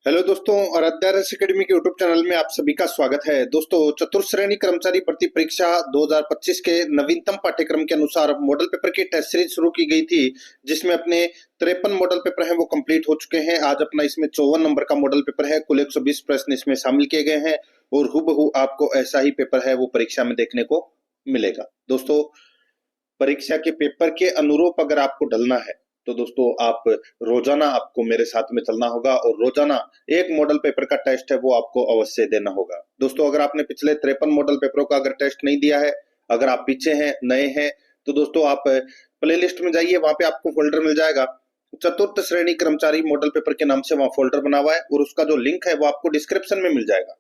Hello दोस्तों, आराध्या रस academy के यूट्यूब चैनल में आप सभी का स्वागत है। दोस्तों, चतुर्थ श्रेणी कर्मचारी भर्ती परीक्षा 2025 के नवीनतम पाठ्यक्रम के अनुसार मॉडल पेपर की टेस्ट सीरीज शुरू की गई थी, जिसमें अपने 53 मॉडल पेपर हैं वो कंप्लीट हो चुके हैं। आज अपना इसमें 54 नंबर का मॉडल पेपर है। कुल 120 प्रश्न इसमें शामिल किए गए हैं और हूबहू आपको ऐसा ही पेपर है वो परीक्षा में देखने को मिलेगा। दोस्तों, परीक्षा के पेपर के अनुरूप अगर आपको ढलना है तो दोस्तों आप रोजाना आपको मेरे साथ में चलना होगा और रोजाना एक मॉडल पेपर का टेस्ट है वो आपको अवश्य देना होगा। दोस्तों, अगर आपने पिछले 53 मॉडल पेपरों का अगर टेस्ट नहीं दिया है, अगर आप पीछे हैं, नए हैं, तो दोस्तों आप प्ले लिस्ट में जाइए, वहां पे आपको फोल्डर मिल जाएगा चतुर्थ श्रेणी कर्मचारी मॉडल पेपर के नाम से। वहां फोल्डर बना हुआ है और उसका जो लिंक है वो आपको डिस्क्रिप्शन में मिल जाएगा।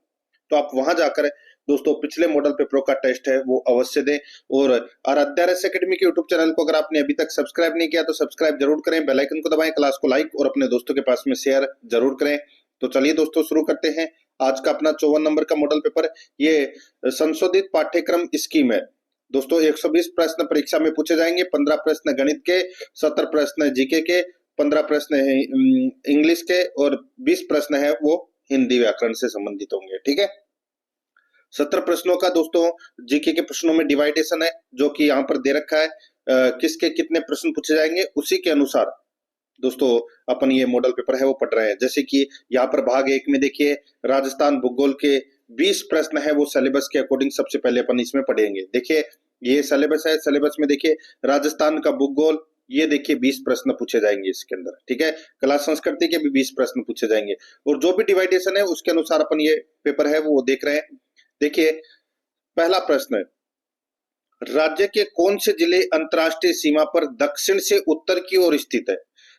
तो आप वहां जाकर दोस्तों पिछले मॉडल पेपरों का टेस्ट है वो अवश्य दें। और आराध्या रस एकेडमी के यूट्यूब चैनल को अगर आपने अभी तक सब्सक्राइब नहीं किया तो सब्सक्राइब जरूर करें, बेल आइकन को दबाएं, क्लास को लाइक और अपने दोस्तों के पास में शेयर जरूर करें। तो चलिए दोस्तों शुरू करते हैं आज का अपना 54 नंबर का मॉडल पेपर। ये संशोधित पाठ्यक्रम स्कीम है। दोस्तों 120 प्रश्न परीक्षा में पूछे जाएंगे, 15 प्रश्न गणित के, 70 प्रश्न जीके के, 15 प्रश्न इंग्लिश के और 20 प्रश्न है वो हिंदी व्याकरण से संबंधित होंगे। ठीक है, 70 प्रश्नों का दोस्तों जीके के प्रश्नों में डिवाइडेशन है जो कि यहाँ पर दे रखा है। किसके कितने प्रश्न पूछे जाएंगे उसी के अनुसार दोस्तों अपन ये मॉडल पेपर है वो पढ़ रहे हैं। जैसे कि यहाँ पर भाग 1 में देखिए राजस्थान भूगोल के 20 प्रश्न है वो सिलेबस के अकॉर्डिंग सबसे पहले अपन इसमें पढ़ेंगे। देखिए ये सिलेबस है, सिलेबस में देखिए राजस्थान का भूगोल, ये देखिए 20 प्रश्न पूछे जाएंगे इसके अंदर। ठीक है, कला संस्कृति के भी 20 प्रश्न पूछे जाएंगे और जो भी डिवाइडेशन है उसके अनुसार अपन ये पेपर है वो देख रहे हैं। देखिए पहला प्रश्न है, राज्य के कौन से जिले अंतर्राष्ट्रीय सीमा पर दक्षिण से उत्तर की ओर स्थित है?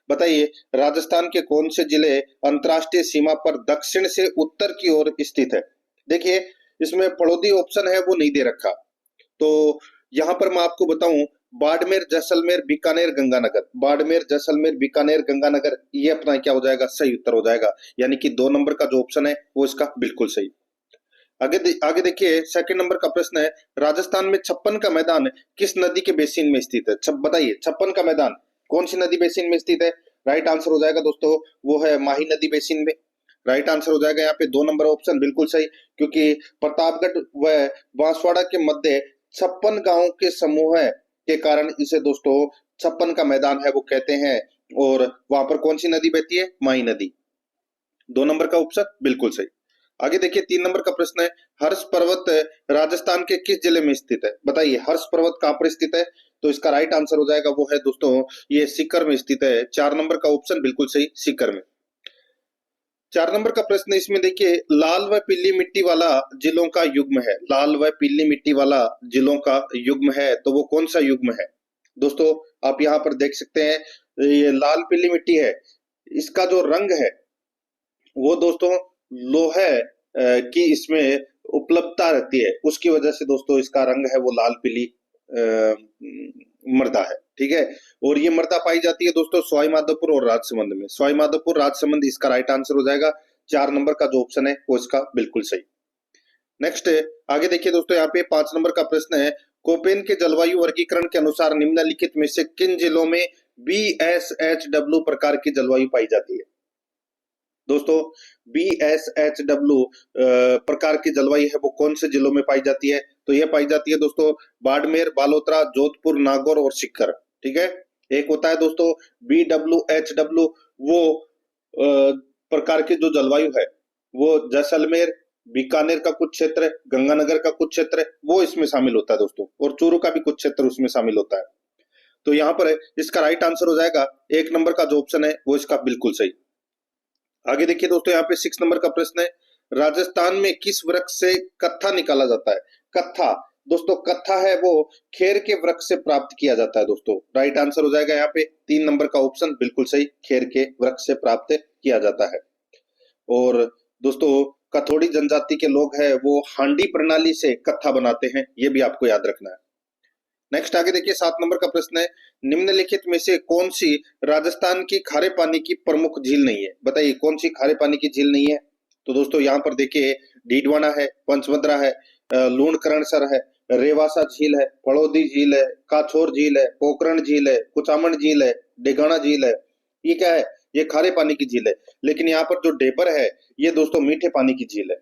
बताइए, राजस्थान के कौन से जिले अंतर्राष्ट्रीय सीमा पर दक्षिण से उत्तर की ओर स्थित है? देखिए इसमें पड़ोसी ऑप्शन है वो नहीं दे रखा, तो यहां पर मैं आपको बताऊं बाड़मेर, जैसलमेर, बीकानेर, गंगानगर। बाड़मेर, जैसलमेर, बीकानेर, गंगानगर, ये अपना क्या हो जाएगा? सही उत्तर हो जाएगा। यानी कि 2 नंबर का जो ऑप्शन है वो इसका बिल्कुल सही। आगे देखिए सेकंड नंबर का प्रश्न है, राजस्थान में छप्पन का मैदान किस नदी के बेसिन में स्थित है? बताइए छप्पन का मैदान कौन सी नदी बेसिन में स्थित है? राइट आंसर हो जाएगा दोस्तों वो है माही नदी बेसिन में। राइट आंसर हो जाएगा यहाँ पे 2 नंबर ऑप्शन बिल्कुल सही, क्योंकि प्रतापगढ़ व बांसवाड़ा के मध्य 56 गांवों के समूह है के कारण इसे दोस्तों छप्पन का मैदान है वो कहते हैं। और वहां पर कौन सी नदी बहती है? माही नदी। 2 नंबर का ऑप्शन बिल्कुल सही। आगे देखिए 3 नंबर का प्रश्न है, हर्ष पर्वत राजस्थान के किस जिले में स्थित है? बताइए हर्ष पर्वत कहाँ पर स्थित है? तो इसका राइट आंसर हो जाएगा वो है दोस्तों ये सीकर में स्थित है। 4 नंबर का ऑप्शन बिल्कुल सही, सीकर में। 4 नंबर का प्रश्न इसमें देखिए, लाल व पीली मिट्टी वाला जिलों का युग्म है। लाल व पीली मिट्टी वाला जिलों का युग्म है, तो वो कौन सा युग्म है? दोस्तों आप यहाँ पर देख सकते हैं, ये लाल पीली मिट्टी है, इसका जो रंग है वो दोस्तों लोहे की इसमें उपलब्धता रहती है, उसकी वजह से दोस्तों इसका रंग है वो लाल पीली मृदा है। ठीक है, और ये मृदा पाई जाती है दोस्तों सवाई माधोपुर और राजसमंद में। सवाई माधोपुर, राजसमंद इसका राइट आंसर हो जाएगा। 4 नंबर का जो ऑप्शन है वो इसका बिल्कुल सही। नेक्स्ट आगे देखिए दोस्तों यहाँ पे 5 नंबर का प्रश्न है, कोपेन के जलवायु वर्गीकरण के अनुसार निम्नलिखित में से किन जिलों में BSHW प्रकार की जलवायु पाई जाती है? दोस्तों BSHW प्रकार की जलवायु है वो कौन से जिलों में पाई जाती है? तो यह पाई जाती है दोस्तों बाड़मेर, बालोतरा, जोधपुर, नागौर और सीकर। ठीक है, एक होता है दोस्तों BWHW, वो प्रकार की जो जलवायु है वो जैसलमेर, बीकानेर का कुछ क्षेत्र, गंगानगर का कुछ क्षेत्र वो इसमें शामिल होता है दोस्तों, और चूरू का भी कुछ क्षेत्र उसमें शामिल होता है। तो यहाँ पर इसका राइट आंसर हो जाएगा 1 नंबर का जो ऑप्शन है वो इसका बिल्कुल सही। आगे देखिए दोस्तों यहाँ पे 6 नंबर का प्रश्न है, राजस्थान में किस वृक्ष से कत्था निकाला जाता है? कत्था दोस्तों, कत्था है वो खेर के वृक्ष से प्राप्त किया जाता है दोस्तों। राइट आंसर हो जाएगा यहाँ पे 3 नंबर का ऑप्शन बिल्कुल सही, खेर के वृक्ष से प्राप्त किया जाता है। और दोस्तों कथोड़ी जनजाति के लोग हैं वो हांडी प्रणाली से कत्था बनाते हैं, ये भी आपको याद रखना है। नेक्स्ट आगे देखिए 7 नंबर का प्रश्न है, निम्नलिखित में से कौन सी राजस्थान की खारे पानी की प्रमुख झील नहीं है? बताइए कौन सी खारे पानी की झील नहीं है? तो दोस्तों यहाँ पर देखिए डीडवाना है, पंचभद्रा है, लूणकरणसर है, रेवासा झील है, फड़ौदी झील है, काछोर झील है, पोखरण झील है, कुचामन झील है, डेगाना झील है। ये क्या है? ये खारे पानी की झील है, लेकिन यहाँ पर जो डेबर है ये दोस्तों मीठे पानी की झील है।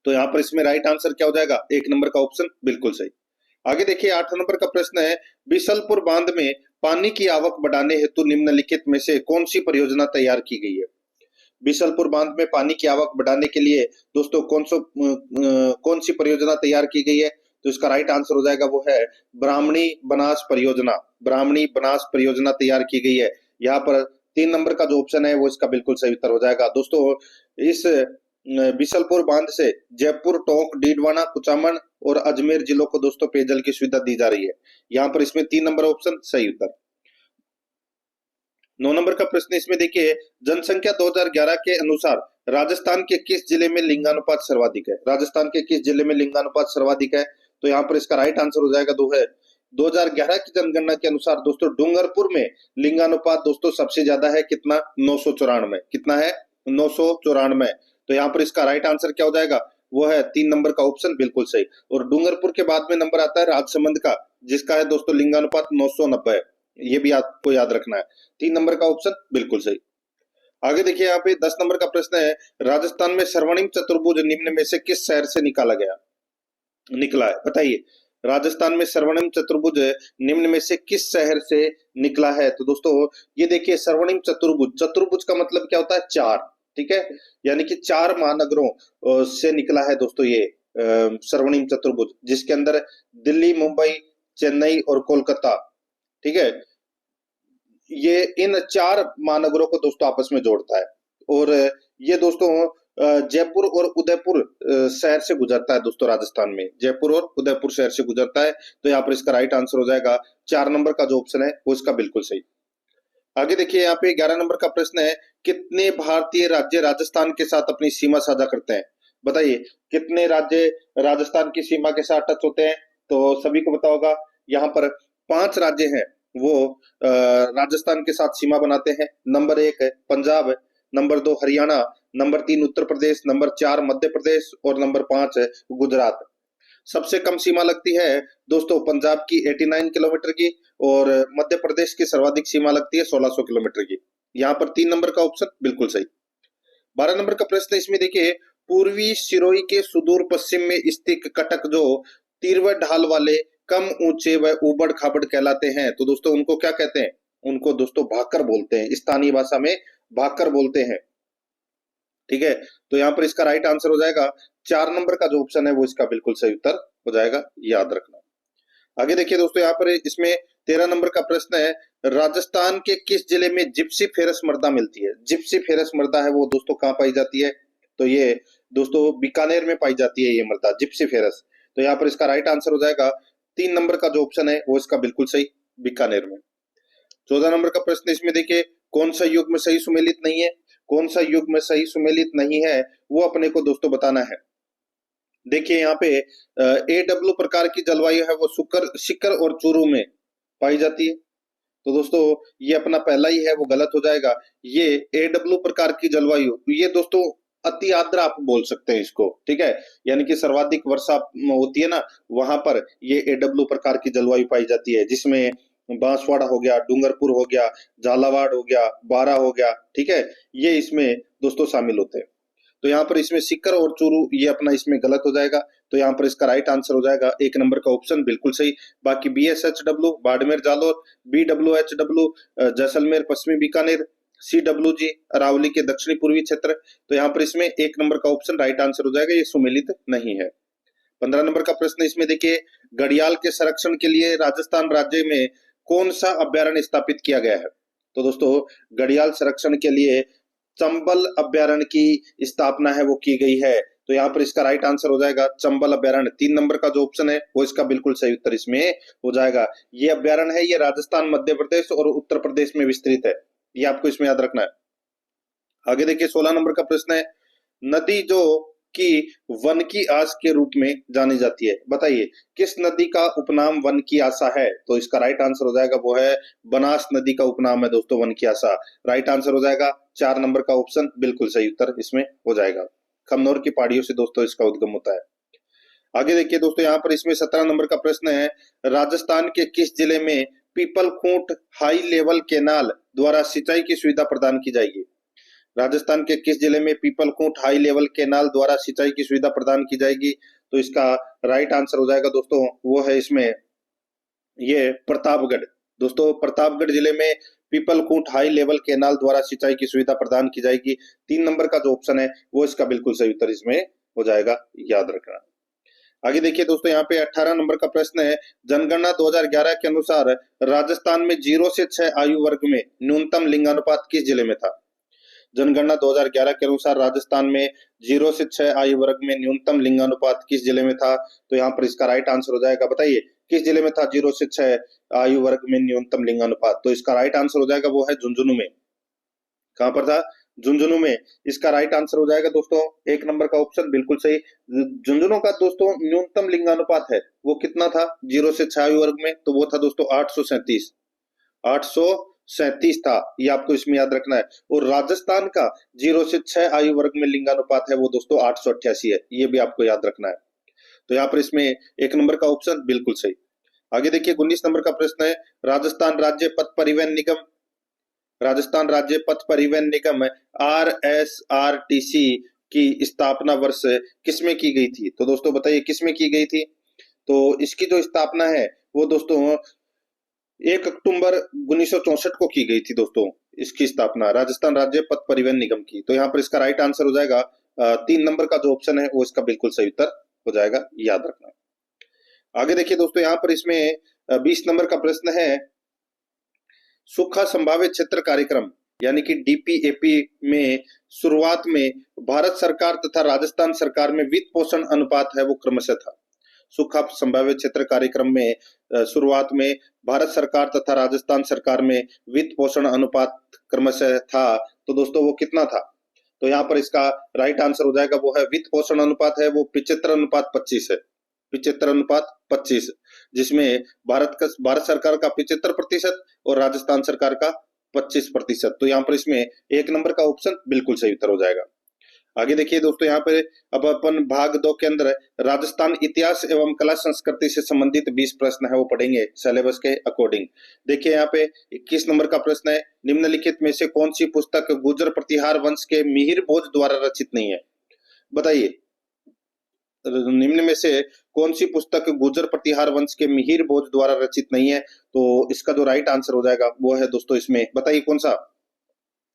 तो यहाँ पर इसमें राइट आंसर क्या हो जाएगा, 1 नंबर का ऑप्शन बिल्कुल सही। आगे देखिए 8 नंबर का प्रश्न है, बिशलपुर बांध में पानी की आवक बढ़ाने हेतु निम्नलिखित में से कौन सी परियोजना तैयार की गई है। बिशलपुर बांध में पानी की आवक बढ़ाने के लिए दोस्तों कौन सी परियोजना तैयार की गई है, तो इसका राइट आंसर हो जाएगा वो है ब्राह्मणी बनास परियोजना। ब्राह्मणी बनास परियोजना तैयार की गई है। यहाँ पर 3 नंबर का जो ऑप्शन है वो इसका बिल्कुल सही उत्तर हो जाएगा। दोस्तों इस बिशलपुर बांध से जयपुर, टोंक, डीडवाना, कुचामन और अजमेर जिलों को दोस्तों पेयजल की सुविधा दी जा रही है। यहाँ पर इसमें 3 नंबर ऑप्शन सही उत्तर। 9 नंबर का प्रश्न इसमें देखिए, जनसंख्या 2011 के अनुसार राजस्थान के किस जिले में लिंगानुपात सर्वाधिक है। राजस्थान के किस जिले में लिंगानुपात सर्वाधिक है, तो यहाँ पर इसका राइट आंसर हो जाएगा 2011 की जनगणना के अनुसार दोस्तों डूंगरपुर में लिंगानुपात दोस्तों सबसे ज्यादा है। कितना, 994। कितना है, 994। तो यहाँ पर इसका राइट आंसर क्या हो जाएगा, वो है 3 नंबर का ऑप्शन बिल्कुल सही। और डूंगरपुर के बाद में नंबर आता है राजसमंद का, जिसका है दोस्तों लिंगानुपात 990 है। ये भी आपको याद रखना है। 3 नंबर का ऑप्शन बिल्कुल सही। आगे देखिए यहाँ पे 10 नंबर का प्रश्न है, राजस्थान में स्वर्णिम चतुर्भुज निम्न में से किस शहर से निकला है, बताइए। राजस्थान में स्वर्णिम चतुर्भुज निम्न में से किस शहर से निकला है, तो दोस्तों ये देखिए स्वर्णिम चतुर्भुज, चतुर्भुज का मतलब क्या होता है, 4, ठीक है, यानी कि 4 महानगरों से निकला है दोस्तों ये स्वर्णिम चतुर्भुज, जिसके अंदर दिल्ली, मुंबई, चेन्नई और कोलकाता, ठीक है, ये इन 4 महानगरों को दोस्तों आपस में जोड़ता है। और ये दोस्तों जयपुर और उदयपुर शहर से गुजरता है दोस्तों। राजस्थान में जयपुर और उदयपुर शहर से गुजरता है। तो यहाँ पर इसका राइट आंसर हो जाएगा 4 नंबर का जो ऑप्शन है वो इसका बिल्कुल सही। आगे देखिए यहाँ पे 11 नंबर का प्रश्न है, कितने भारतीय राज्य राजस्थान के साथ अपनी सीमा साझा करते हैं, बताइए। कितने राज्य राजस्थान की सीमा के साथ टच होते हैं, तो सभी को पता होगा यहाँ पर 5 राज्य हैं वो राजस्थान के साथ सीमा बनाते हैं। नंबर 1 है Punjab, number 2 Haryana, number 3 Uttar Pradesh, number 4 Madhya Pradesh और नंबर 5 है गुजरात। सबसे कम सीमा लगती है दोस्तों पंजाब की 89 किलोमीटर की, और मध्य प्रदेश की सर्वाधिक सीमा लगती है 1600 किलोमीटर की। यहाँ पर 3 नंबर का ऑप्शन बिल्कुल सही। 12 नंबर का प्रश्न इसमें देखिए, पूर्वी सिरोही के सुदूर पश्चिम में स्थित कटक जो तीव्र ढाल वाले कम ऊंचे व उबड़ खाबड़ कहलाते हैं, तो दोस्तों उनको क्या कहते हैं, उनको दोस्तों भाकर बोलते हैं। स्थानीय भाषा में भाकर बोलते हैं, ठीक है। तो यहाँ पर इसका राइट आंसर हो जाएगा 4 नंबर का जो ऑप्शन है वो इसका बिल्कुल सही उत्तर हो जाएगा, याद रखना। आगे देखिए दोस्तों यहाँ पर इसमें 13 नंबर का प्रश्न है, राजस्थान के किस जिले में जिप्सी फेरस मृदा मिलती है। जिप्सी फेरस मृदा है वो दोस्तों कहाँ पाई जाती है, तो ये दोस्तों बीकानेर में पाई जाती है ये मृदा, जिप्सी फेरस। तो यहाँ पर इसका राइट आंसर हो जाएगा 3 नंबर का जो ऑप्शन है वो इसका बिल्कुल सही, बीकानेर में। 14 नंबर का प्रश्न इसमें देखिए, कौन सा युग्म सही सुमेलित नहीं है। कौन सा युग्म सही सुमेलित नहीं है वो अपने को दोस्तों बताना है। देखिए यहाँ पे AW प्रकार की जलवायु है वो शिकर और चूरू में पाई जाती है। तो दोस्तों ये अपना पहला ही है वो गलत हो जाएगा। ये AW प्रकार की जलवायु, ये दोस्तों अति आर्द्र आप बोल सकते हैं इसको, ठीक है, यानी कि सर्वाधिक वर्षा होती है ना, वहां पर ये AW प्रकार की जलवायु पाई जाती है, जिसमें बांसवाड़ा हो गया, डूंगरपुर हो गया, झालावाड़ हो गया, बारा हो गया, ठीक है, ये इसमें दोस्तों शामिल होते हैं। तो यहाँ पर इसमें सीकर और चूरू ये अपना इसमें गलत हो जाएगा। तो यहाँ पर इसका राइट आंसर हो जाएगा 1 नंबर का ऑप्शन बिल्कुल सही। बाकी BSHW बाड़मेर जालोर, BWHW जैसलमेर पश्चिमी बीकानेर, CWG अरावली के दक्षिणी पूर्वी क्षेत्र। तो यहाँ पर इसमें 1 नंबर का ऑप्शन राइट आंसर हो जाएगा, ये सुमेलित नहीं है। 15 नंबर का प्रश्न इसमें देखिए, घड़ियाल के संरक्षण के लिए राजस्थान राज्य में कौन सा अभ्यारण्य स्थापित किया गया है। तो दोस्तों घड़ियाल संरक्षण के लिए चंबल अभ्यारण्य की स्थापना है वो की गई है। तो यहाँ पर इसका राइट आंसर हो जाएगा चंबल अभ्यारण्य। 3 नंबर का जो ऑप्शन है वो इसका बिल्कुल सही उत्तर इसमें हो जाएगा। ये अभ्यारण्य है, ये राजस्थान, मध्य प्रदेश और उत्तर प्रदेश में विस्तृत है, ये आपको इसमें याद रखना है। आगे देखिए 16 नंबर का प्रश्न है, नदी जो कि वन की आस के रूप में जानी जाती है, बताइए किस नदी का उपनाम वन की आशा है। तो इसका राइट आंसर हो जाएगा वो है बनास नदी का उपनाम है दोस्तों वन की आशा। राइट आंसर हो जाएगा 4 नंबर का ऑप्शन बिल्कुल सही उत्तर इसमें हो जाएगा। खमनोर की पहाड़ियों से दोस्तों इसका उद्गम होता है। आगे देखिए दोस्तों यहाँ पर इसमें 17 नंबर का प्रश्न है, राजस्थान के किस जिले में पीपल खूंट हाई लेवल केनाल द्वारा सिंचाई की सुविधा प्रदान की जाएगी? राजस्थान के किस जिले में पीपलकूट हाई लेवल केनाल द्वारा सिंचाई की सुविधा प्रदान की जाएगी? तो इसका राइट आंसर हो जाएगा दोस्तों, वो है इसमें ये प्रतापगढ़। दोस्तों प्रतापगढ़ जिले में पीपलकूट हाई लेवल केनाल द्वारा सिंचाई की सुविधा प्रदान की जाएगी। 3 नंबर का जो ऑप्शन है वो इसका बिल्कुल सही उत्तर इसमें हो जाएगा, याद रखना। आगे देखिए दोस्तों, यहाँ पे 18 नंबर का प्रश्न है, जनगणना 2011 के अनुसार राजस्थान में 0 से 6 आयु वर्ग में न्यूनतम लिंगानुपात किस जिले में था? जनगणना 2011 के अनुसार राजस्थान में 0 से 6 आयु वर्ग में न्यूनतम लिंगानुपात किस जिले में था? तो यहाँ पर इसका राइट आंसर हो जाएगा, बताइए किस जिले में था 0 से 6 आयु वर्ग में न्यूनतम लिंगानुपात? तो इसका राइट आंसर हो जाएगा वो है झुंझुनू में। कहां पर था? झुंझुनू में। इसका राइट आंसर हो जाएगा दोस्तों 1 नंबर का ऑप्शन बिल्कुल सही। झुंझुनू का दोस्तों न्यूनतम लिंगानुपात है वो कितना था 0 से 6 आयु वर्ग में? तो वो था दोस्तों 837 था, ये आपको इसमें याद रखना है। और राजस्थान का 0 से 6 आयु वर्ग में लिंगानुपात है वो दोस्तों 888 है, ये भी आपको याद रखना है। तो यहाँ पर इसमें 1 नंबर का ऑप्शन बिल्कुल सही। आगे देखिए 19 नंबर का प्रश्न है, राजस्थान राज्य पथ परिवहन निगम RSRTC की स्थापना वर्ष किसमें की गई थी? तो दोस्तों बताइए किसमें की गई थी? तो इसकी जो स्थापना है वो दोस्तों 1 अक्टूबर 1964 को की गई थी दोस्तों, इसकी स्थापना राजस्थान राज्य पथ परिवहन निगम की। तो यहाँ पर इसका राइट आंसर हो जाएगा 3 नंबर का जो ऑप्शन है वो इसका बिल्कुल सही उत्तर हो जाएगा, याद रखना। आगे देखिए दोस्तों, यहाँ पर इसमें 20 नंबर का प्रश्न है, सूखा संभावित क्षेत्र कार्यक्रम यानी कि DPAP में शुरुआत में भारत सरकार तथा राजस्थान सरकार में वित्त पोषण अनुपात है वो क्रमशः था। सूखा संभावित क्षेत्र कार्यक्रम में शुरुआत में भारत सरकार तथा राजस्थान सरकार में वित्त पोषण अनुपात क्रमशः था, तो दोस्तों वो कितना था? तो यहाँ पर इसका राइट आंसर हो जाएगा वो है वित्त पोषण अनुपात है वो 75:25 है, 75:25, जिसमें भारत सरकार का 75% और राजस्थान सरकार का 25%। तो यहाँ पर इसमें 1 नंबर का ऑप्शन बिल्कुल सही उत्तर हो जाएगा। आगे देखिए दोस्तों, यहाँ पे अब अपन भाग 2 के अंदर राजस्थान इतिहास एवं कला संस्कृति से संबंधित 20 प्रश्न है वो पढ़ेंगे सिलेबस के अकॉर्डिंग। देखिए यहाँ पे 21 नंबर का प्रश्न है, निम्नलिखित में से कौन सी पुस्तक गुर्जर प्रतिहार वंश के मिहिर भोज द्वारा रचित नहीं है? बताइए निम्न में से कौन सी पुस्तक गुर्जर प्रतिहार वंश के मिहिर भोज द्वारा रचित नहीं है? तो इसका जो राइट आंसर हो जाएगा वो है दोस्तों इसमें, बताइए कौन सा?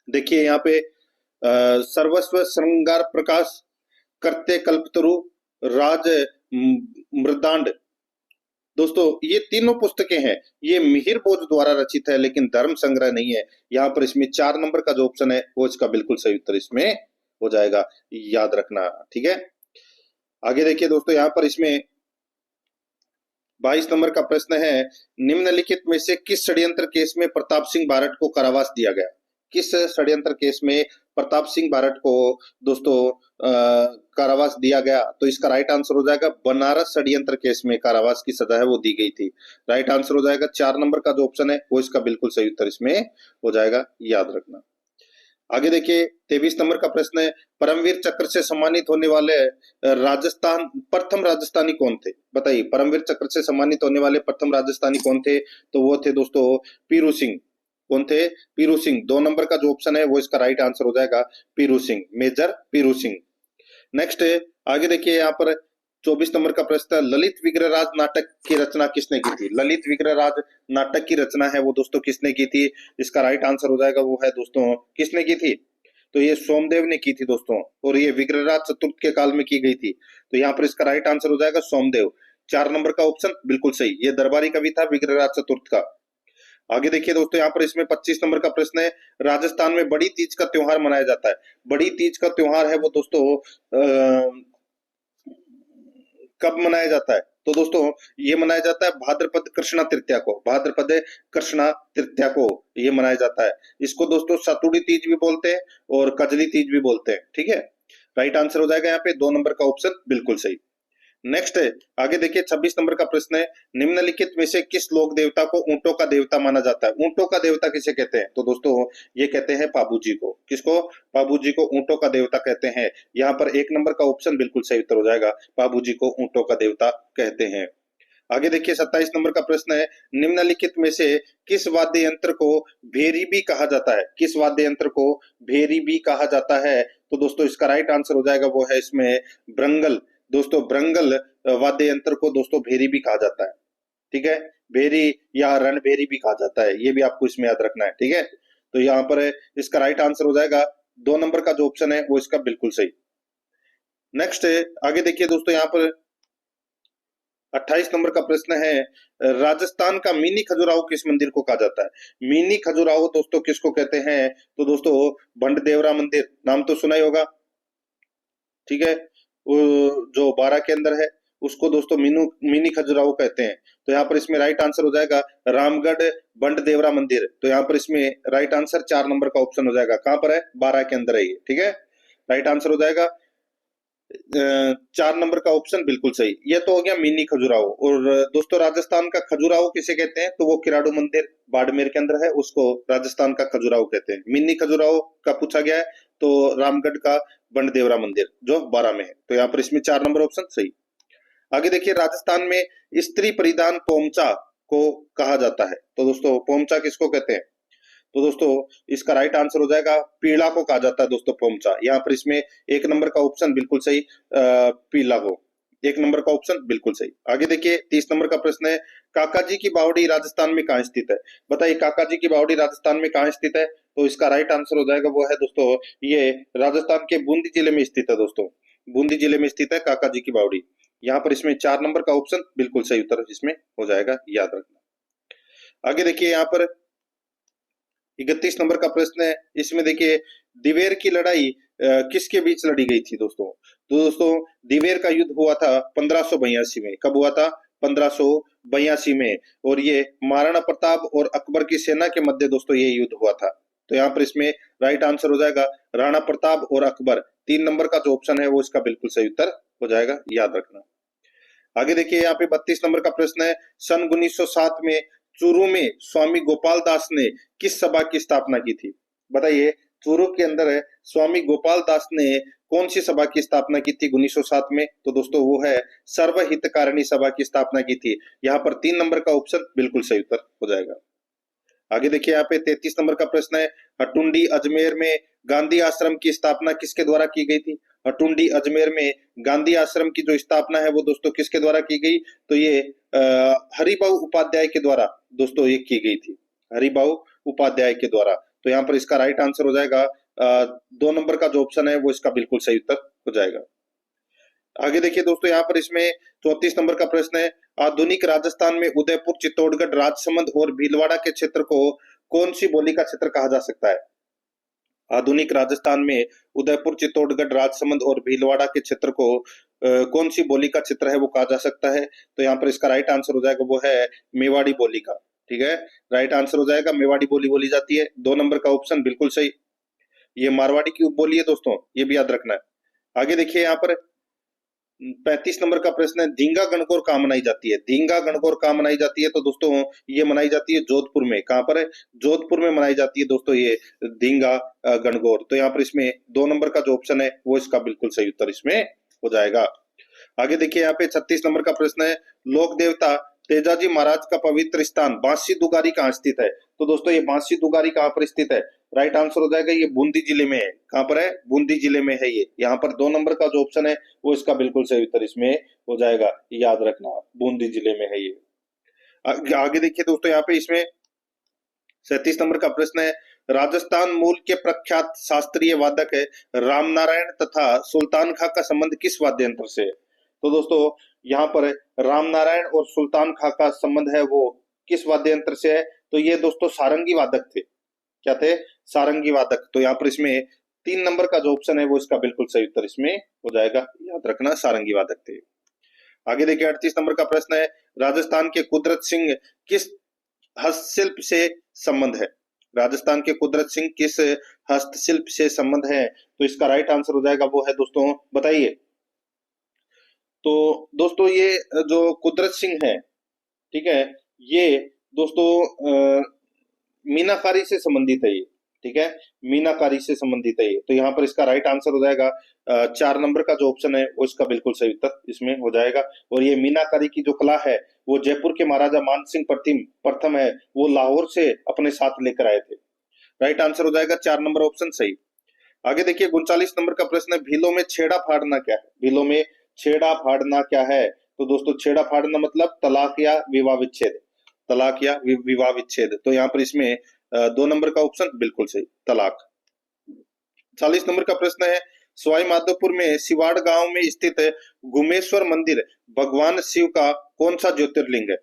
देखिए यहाँ पे सर्वस्व श्रृंगार प्रकाश, करते कल्पतरु, राज मृदांड। दोस्तों ये तीनों पुस्तकें हैं, ये मिहिर भोज द्वारा रचित है लेकिन धर्म संग्रह नहीं है। यहाँ पर इसमें 4 नंबर का जो ऑप्शन है वो इसका बिल्कुल सही उत्तर इसमें हो जाएगा, याद रखना, ठीक है। आगे देखिए दोस्तों, यहाँ पर इसमें 22 नंबर का प्रश्न है, निम्नलिखित में से किस षड्यंत्र केस में प्रताप सिंह बारट को कारावास दिया गया? किस षड्यंत्र केस में प्रताप सिंह बारट को दोस्तों कारावास दिया गया? तो इसका राइट आंसर हो जाएगा बनारस षड्यंत्र केस में कारावास की सजा है वो दी गई थी। राइट आंसर हो जाएगा 4 नंबर का जो ऑप्शन है वो इसका बिल्कुल सही उत्तर इसमें हो जाएगा, याद रखना। आगे देखिए 23 नंबर का प्रश्न है, परमवीर चक्र से सम्मानित होने वाले प्रथम राजस्थानी कौन थे? बताइए परमवीर चक्र से सम्मानित होने वाले प्रथम राजस्थानी कौन थे? तो वो थे दोस्तों पीरू सिंह। कौन थे? पीरू सिंह। 2 नंबर का जो ऑप्शन है वो इसका राइट आंसर हो जाएगा पीरू सिंह, मेजर पीरू सिंह। नेक्स्ट आगे देखिए यहाँ पर 24 नंबर का प्रश्न है, ललित विग्रहराज नाटक की रचना किसने की थी? ललित विग्रहराज नाटक की रचना है वो दोस्तों किसने की थी? इसका राइट आंसर हो जाएगा वो है दोस्तों किसने की थी? तो ये सोमदेव ने की थी दोस्तों, और ये विग्रहराज चतुर्थ के काल में की गई थी। तो यहाँ पर इसका राइट आंसर हो जाएगा सोमदेव। 4 नंबर का ऑप्शन बिल्कुल सही, ये दरबारी कवि था विग्रहराज चतुर्थ का। आगे देखिए दोस्तों, यहाँ पर इसमें 25 नंबर का प्रश्न है, राजस्थान में बड़ी तीज का त्योहार मनाया जाता है। बड़ी तीज का त्योहार है वो दोस्तों कब मनाया जाता है? तो दोस्तों ये मनाया जाता है भाद्रपद कृष्णा तृतीया को, भाद्रपद कृष्णा तृतीया को ये मनाया जाता है। इसको दोस्तों सातुड़ी तीज भी बोलते हैं और कजली तीज भी बोलते हैं, ठीक है। राइट आंसर हो जाएगा यहाँ पे 2 नंबर का ऑप्शन बिल्कुल सही। नेक्स्ट है आगे देखिए 26 नंबर का प्रश्न है, निम्नलिखित में से किस लोक देवता को ऊंटों का देवता माना जाता है? ऊंटों का देवता किसे कहते हैं? तो दोस्तों ये कहते हैं पाबू जी को। किसको? पाबू जी को ऊंटों का देवता कहते हैं। यहाँ पर 1 नंबर का ऑप्शन बिल्कुल सही उत्तर हो जाएगा, पाबू जी को ऊंटों का देवता कहते हैं। आगे देखिए 27 नंबर का प्रश्न है, निम्नलिखित में से किस वाद्य यंत्र को भेरी भी कहा जाता है? किस वाद्य यंत्र को भेरी भी कहा जाता है? तो दोस्तों इसका राइट आंसर हो जाएगा वो है इसमें ब्रंगल। दोस्तों ब्रंगल वाद्य यंत्र को दोस्तों भेरी भी कहा जाता है। ठीक है, भेरी या रणभेरी भी कहा जाता है, ये भी आपको इसमें याद रखना है। ठीक है, तो यहाँ पर इसका राइट आंसर हो जाएगा 2 नंबर का जो ऑप्शन है वो इसका बिल्कुल सही। नेक्स्ट आगे देखिए दोस्तों, यहाँ पर 28 नंबर का प्रश्न है, राजस्थान का मिनी खजुराहो किस मंदिर को कहा जाता है? मिनी खजुराहो दोस्तों किसको कहते हैं? तो दोस्तों बंडदेवरा मंदिर, नाम तो सुना ही होगा। ठीक है, वो जो बारा के अंदर है उसको दोस्तों मिनी खजुराहो कहते हैं। तो यहाँ पर इसमें राइट आंसर हो जाएगा रामगढ़ बंडदेवरा मंदिर। तो यहाँ पर इसमें राइट आंसर 4 नंबर का ऑप्शन हो जाएगा। कहाँ पर है? बारा के अंदर है ये। ठीक है, राइट आंसर हो जाएगा 4 नंबर का ऑप्शन बिल्कुल सही। ये तो हो गया मिनी खजुराहो। और दोस्तों राजस्थान का खजुराहो किसे कहते हैं? तो वो किराड़ू मंदिर बाड़मेर के अंदर है, उसको राजस्थान का खजुराहो कहते हैं। मिनी खजुराहो का पूछा गया है तो रामगढ़ का बंडदेवरा मंदिर जो 12 में है। तो यहाँ पर इसमें 4 नंबर ऑप्शन सही। आगे देखिए, राजस्थान में स्त्री परिधान पोमचा को कहा जाता है। तो दोस्तों पोमचा किसको कहते हैं? तो दोस्तों इसका राइट आंसर हो जाएगा पीला को कहा जाता है दोस्तों पोमचा। यहाँ पर इसमें 1 नंबर का ऑप्शन बिल्कुल सही, पीला को 1 नंबर का ऑप्शन बिल्कुल सही। आगे देखिए 30 नंबर का प्रश्न है, काका जी की बावड़ी राजस्थान में कहाँ स्थित है? बताइए काका जी की बावड़ी राजस्थान में कहाँ स्थित है? तो इसका राइट आंसर हो जाएगा वो है दोस्तों ये राजस्थान के बूंदी जिले में स्थित है। दोस्तों बूंदी जिले में स्थित है काका जी की बावड़ी। यहाँ पर इसमें 4 नंबर का ऑप्शन बिल्कुल सही उत्तर इसमें हो जाएगा, याद रखना। आगे देखिए यहाँ पर 31 नंबर का प्रश्न है, इसमें देखिए दिवेर की लड़ाई किसके बीच लड़ी गई थी दोस्तों? तो दोस्तों दिवेर का युद्ध हुआ था 1582 में। कब हुआ था? 1582 में। और ये महाराणा प्रताप और अकबर की सेना के मध्य दोस्तों ये युद्ध हुआ था। तो यहाँ पर इसमें राइट आंसर हो जाएगा राणा प्रताप और अकबर। 3 नंबर का जो ऑप्शन है वो इसका बिल्कुल सही उत्तर हो जाएगा, याद रखना। आगे देखिए यहाँ पे 32 नंबर का प्रश्न है, सन 1907 में चूरू में स्वामी गोपाल दास ने किस सभा की स्थापना की थी? बताइए चूरू के अंदर है स्वामी गोपाल दास ने कौन सी सभा की स्थापना की थी 1907 में? तो दोस्तों वो है सर्वहितकारिणी सभा की स्थापना की थी। यहाँ पर 3 नंबर का ऑप्शन बिल्कुल सही उत्तर हो जाएगा। आगे देखिए यहाँ पे 33 नंबर का प्रश्न है, हटुंडी अजमेर में गांधी आश्रम की स्थापना किसके द्वारा की गई थी? हटुंडी अजमेर में गांधी आश्रम की जो स्थापना है वो दोस्तों किसके द्वारा की गई? तो ये हरिभाऊ उपाध्याय के द्वारा दोस्तों ये की गई थी, हरिभाऊ उपाध्याय के द्वारा। तो यहाँ पर इसका राइट आंसर हो जाएगा 2 नंबर का जो ऑप्शन है वो इसका बिल्कुल सही उत्तर हो जाएगा। आगे देखिए दोस्तों यहाँ पर इसमें 34 नंबर का प्रश्न है, आधुनिक राजस्थान में उदयपुर चित्तौड़गढ़ राजसमंद और भीलवाड़ा के क्षेत्र को कौन सी बोली का क्षेत्र कहा जा सकता है? आधुनिक राजस्थान में उदयपुर चित्तौड़गढ़ राजसमंद और भीलवाड़ा के क्षेत्र को कौन सी बोली का क्षेत्र है वो कहा जा सकता है? तो यहाँ पर इसका राइट आंसर हो जाएगा वो है मेवाड़ी बोली का। ठीक है, राइट आंसर हो जाएगा मेवाड़ी बोली बोली जाती है। 2 नंबर का ऑप्शन बिल्कुल सही। ये मारवाड़ी की उपबोली है दोस्तों, ये भी याद रखना है। आगे देखिए यहाँ पर 35 नंबर का प्रश्न है, धींगा गणगौर कहाँ मनाई जाती है? धींगा गणगौर कहाँ मनाई जाती है? तो दोस्तों ये मनाई जाती है जोधपुर में। कहाँ पर है? जोधपुर में मनाई जाती है दोस्तों ये धींगा गणगौर। तो यहाँ पर इसमें 2 नंबर का जो ऑप्शन है वो इसका बिल्कुल सही उत्तर इसमें हो जाएगा। आगे देखिए यहाँ पे 36 नंबर का प्रश्न है, लोक देवता तेजाजी महाराज का पवित्र स्थान बांसी दुगारी कहाँ स्थित है? तो दोस्तों ये बांसी दुगारी कहाँ पर स्थित है? राइट आंसर हो जाएगा ये बूंदी जिले में है। कहाँ पर है? बूंदी जिले में है ये। यहाँ पर 2 नंबर का जो ऑप्शन है वो इसका बिल्कुल सही उत्तर इसमें हो जाएगा, याद रखना, बूंदी जिले में है ये। आगे देखिए दोस्तों यहाँ पे इसमें 37 नंबर का प्रश्न है, राजस्थान मूल के प्रख्यात शास्त्रीय वादक है रामनारायण तथा सुल्तान खां का संबंध किस वाद्य यंत्र से है? तो दोस्तों यहाँ पर रामनारायण और सुल्तान खां का संबंध है वो किस वाद्य यंत्र से है? तो ये दोस्तों सारंगी वादक थे। क्या थे? सारंगी वादक। तो यहाँ पर इसमें 3 नंबर का जो ऑप्शन है वो इसका बिल्कुल सही उत्तर इसमें हो जाएगा, याद रखना, सारंगी वादक थे। आगे देखिए 38 नंबर का प्रश्न है, राजस्थान के कुदरत सिंह किस हस्तशिल्प से संबंध है? राजस्थान के कुदरत सिंह किस हस्तशिल्प से संबंध है? तो इसका राइट आंसर हो जाएगा वो है दोस्तों, बताइए। तो दोस्तों ये जो कुदरत सिंह है, ठीक है, ये दोस्तों मीनाकारी से संबंधित है ये। ठीक है, मीनाकारी से संबंधित है ये। तो यहाँ पर इसका राइट आंसर हो जाएगा 4 नंबर का जो ऑप्शन है वो इसका बिल्कुल सही उत्तर इसमें हो जाएगा। और ये मीनाकारी की जो कला है वो जयपुर के महाराजा मान सिंह प्रथम है, वो लाहौर से अपने साथ लेकर आए थे। राइट आंसर हो जाएगा 4 नंबर ऑप्शन सही। आगे देखिए 39 नंबर का प्रश्न है, भीलों में छेड़ा फाड़ना क्या है? भीलों में छेड़ा फाड़ना क्या है? तो दोस्तों छेड़ा फाड़ना मतलब तलाक या विवाह विच्छेद, तलाक या विवाह विच्छेद। तो यहाँ पर इसमें 2 नंबर का ऑप्शन बिल्कुल सही, तलाक। 40 नंबर का प्रश्न है, सवाई माधोपुर में सिवाड़ गांव में स्थित गुमेश्वर मंदिर भगवान शिव का कौन सा ज्योतिर्लिंग है?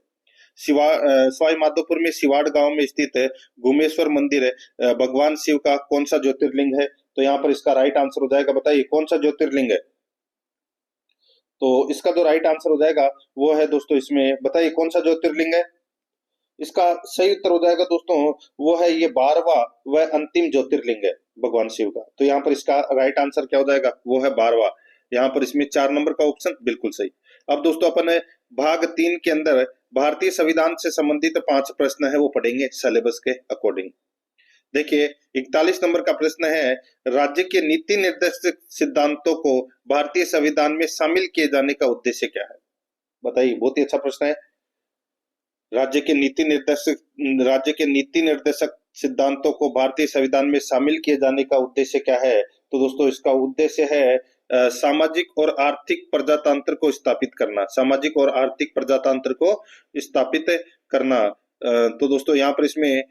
सवाई माधोपुर में सिवाड़ गांव में स्थित गुमेश्वर मंदिर भगवान शिव का कौन सा ज्योतिर्लिंग है? तो यहाँ पर इसका राइट आंसर हो जाएगा, बताइए कौन सा ज्योतिर्लिंग है? तो इसका जो राइट आंसर हो जाएगा वो है दोस्तों, इसमें बताइए कौन सा ज्योतिर्लिंग है? इसका सही उत्तर हो जाएगा दोस्तों, वो है ये 12वां वह अंतिम ज्योतिर्लिंग है भगवान शिव का। तो यहाँ पर इसका राइट आंसर क्या हो जाएगा? वो है 12वां। यहाँ पर इसमें 4 नंबर का ऑप्शन बिल्कुल सही। अब दोस्तों अपन भाग 3 के अंदर भारतीय संविधान से संबंधित 5 प्रश्न है वो पढ़ेंगे सिलेबस के अकॉर्डिंग। देखिए 41 नंबर का प्रश्न है, राज्य के नीति निर्देशक सिद्धांतों को भारतीय संविधान में शामिल किए जाने का उद्देश्य क्या है? बताइए, बहुत ही अच्छा प्रश्न है। राज्य के नीति निर्देशक सिद्धांतों को भारतीय संविधान में शामिल किए जाने का उद्देश्य क्या है? तो दोस्तों इसका उद्देश्य है सामाजिक और आर्थिक प्रजातंत्र को स्थापित करना, सामाजिक और आर्थिक प्रजातंत्र को स्थापित करना। तो दोस्तों यहाँ पर इसमें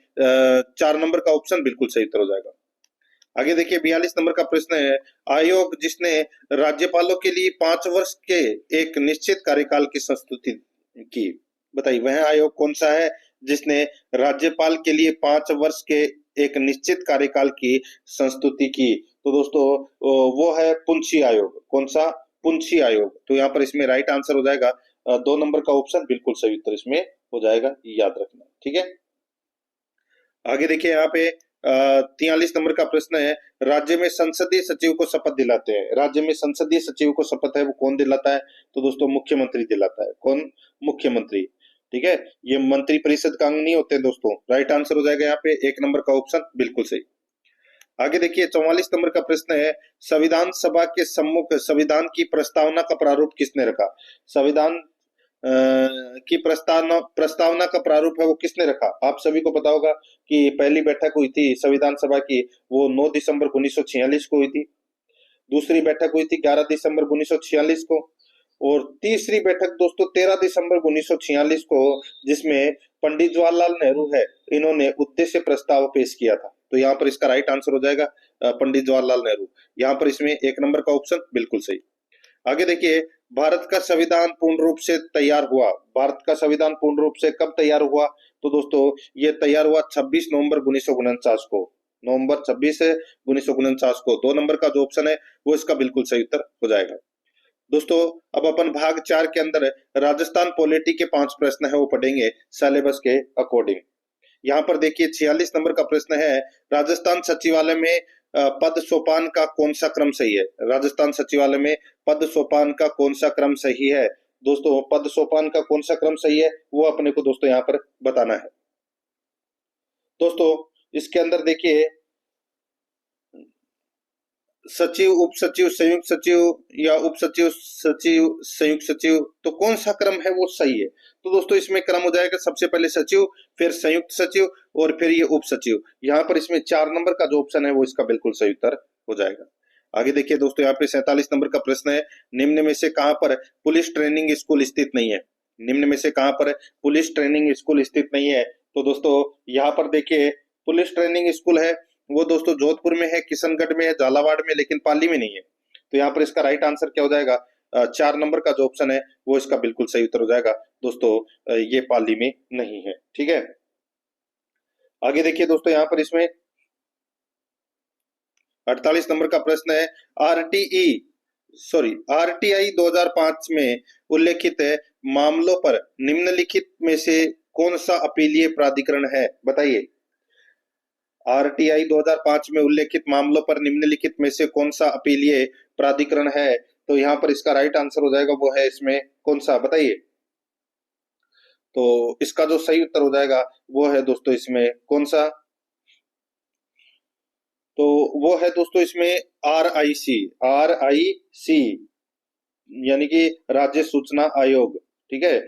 4 नंबर का ऑप्शन बिल्कुल सही उत्तर हो जाएगा। आगे देखिए 42 नंबर का प्रश्न है, आयोग जिसने राज्यपालों के लिए 5 वर्ष के एक निश्चित कार्यकाल की संस्तुति की, बताइए वह आयोग कौन सा है जिसने राज्यपाल के लिए 5 वर्ष के एक निश्चित कार्यकाल की संस्तुति की? तो दोस्तों वो है पुंछी आयोग। कौन सा? पुंछी आयोग। तो यहाँ पर इसमें राइट आंसर हो जाएगा 2 नंबर का ऑप्शन बिल्कुल सही उत्तर इसमें हो जाएगा, याद रखना, ठीक है। आगे देखिए यहाँ पे 43 नंबर का प्रश्न है, राज्य में संसदीय सचिव को शपथ दिलाते हैं, राज्य में संसदीय सचिव को शपथ है वो कौन दिलाता है? तो दोस्तों मुख्यमंत्री दिलाता है। कौन? मुख्यमंत्री, ठीक है। ये मंत्री परिषद का अंग नहीं होते दोस्तों। राइट आंसर हो जाएगा यहाँ पे 1 नंबर का ऑप्शन बिल्कुल सही। आगे देखिए 44 नंबर का प्रश्न है, संविधान सभा के सम्मुख संविधान की प्रस्तावना का प्रारूप किसने रखा? संविधान की प्रस्तावना का प्रारूप है वो किसने रखा? आप सभी को पता होगा कि पहली बैठक हुई थी संविधान सभा की, वो 9 दिसंबर 1946 को हुई थी। दूसरी बैठक हुई थी 11 दिसंबर 1946 को, और तीसरी बैठक दोस्तों 13 दिसंबर 1946 को, जिसमें पंडित जवाहरलाल नेहरू है, इन्होंने उद्देश्य प्रस्ताव पेश किया था। तो यहाँ पर इसका राइट आंसर हो जाएगा पंडित जवाहरलाल नेहरू। यहाँ पर इसमें 1 नंबर का ऑप्शन बिल्कुल सही। आगे देखिए, भारत का संविधान पूर्ण रूप से तैयार हुआ, भारत का संविधान पूर्ण रूप से कब तैयार हुआ? तो दोस्तों ये तैयार हुआ 26 नवंबर 1949 को, नवंबर 26 1949 को। 2 नंबर का जो ऑप्शन है वो इसका बिल्कुल सही उत्तर हो जाएगा। दोस्तों अब अपन भाग 4 के अंदर राजस्थान पॉलिटी के 5 प्रश्न है वो पढ़ेंगे सिलेबस के अकॉर्डिंग। यहाँ पर देखिए 46 नंबर का प्रश्न है, राजस्थान सचिवालय में पद सोपान का कौन सा क्रम सही है? राजस्थान सचिवालय में पद सोपान का कौन सा क्रम सही है? दोस्तों पद सोपान का कौन सा क्रम सही है वो अपने को दोस्तों यहाँ पर बताना है। दोस्तों इसके अंदर देखिए सचिव, उप सचिव, संयुक्त सचिव या उप सचिव, सचिव, संयुक्त सचिव, तो कौन सा क्रम है वो सही है? तो दोस्तों इसमें क्रम हो जाएगा सबसे पहले सचिव, फिर संयुक्त सचिव और फिर ये उप सचिव। यहाँ पर इसमें 4 नंबर का जो ऑप्शन है वो इसका बिल्कुल सही उत्तर हो जाएगा। आगे देखिए दोस्तों यहाँ पे 47 नंबर का प्रश्न है, निम्न में से कहां पर पुलिस ट्रेनिंग स्कूल स्थित नहीं है? निम्न में से कहां पर पुलिस ट्रेनिंग स्कूल स्थित नहीं है? तो दोस्तों यहाँ पर देखिए पुलिस ट्रेनिंग स्कूल है वो दोस्तों जोधपुर में है, किशनगढ़ में है, झालावाड़ में, लेकिन पाली में नहीं है। तो यहाँ पर इसका राइट आंसर क्या हो जाएगा? 4 नंबर का जो ऑप्शन है वो इसका बिल्कुल सही उत्तर हो जाएगा दोस्तों, ये पाली में नहीं है, ठीक है। आगे देखिए दोस्तों यहाँ पर इसमें 48 नंबर का प्रश्न है, आरटीआई 2005 में उल्लेखित मामलों पर निम्नलिखित में से कौन सा अपीलीय प्राधिकरण है? बताइए, आरटीआई 2005 में उल्लेखित मामलों पर निम्नलिखित में से कौन सा अपीलीय प्राधिकरण है? तो यहाँ पर इसका राइट आंसर हो जाएगा वो है इसमें कौन सा, बताइए। तो इसका जो सही उत्तर हो जाएगा वो है दोस्तों इसमें कौन सा? तो वो है दोस्तों इसमें आरआईसी, यानी कि राज्य सूचना आयोग, ठीक है।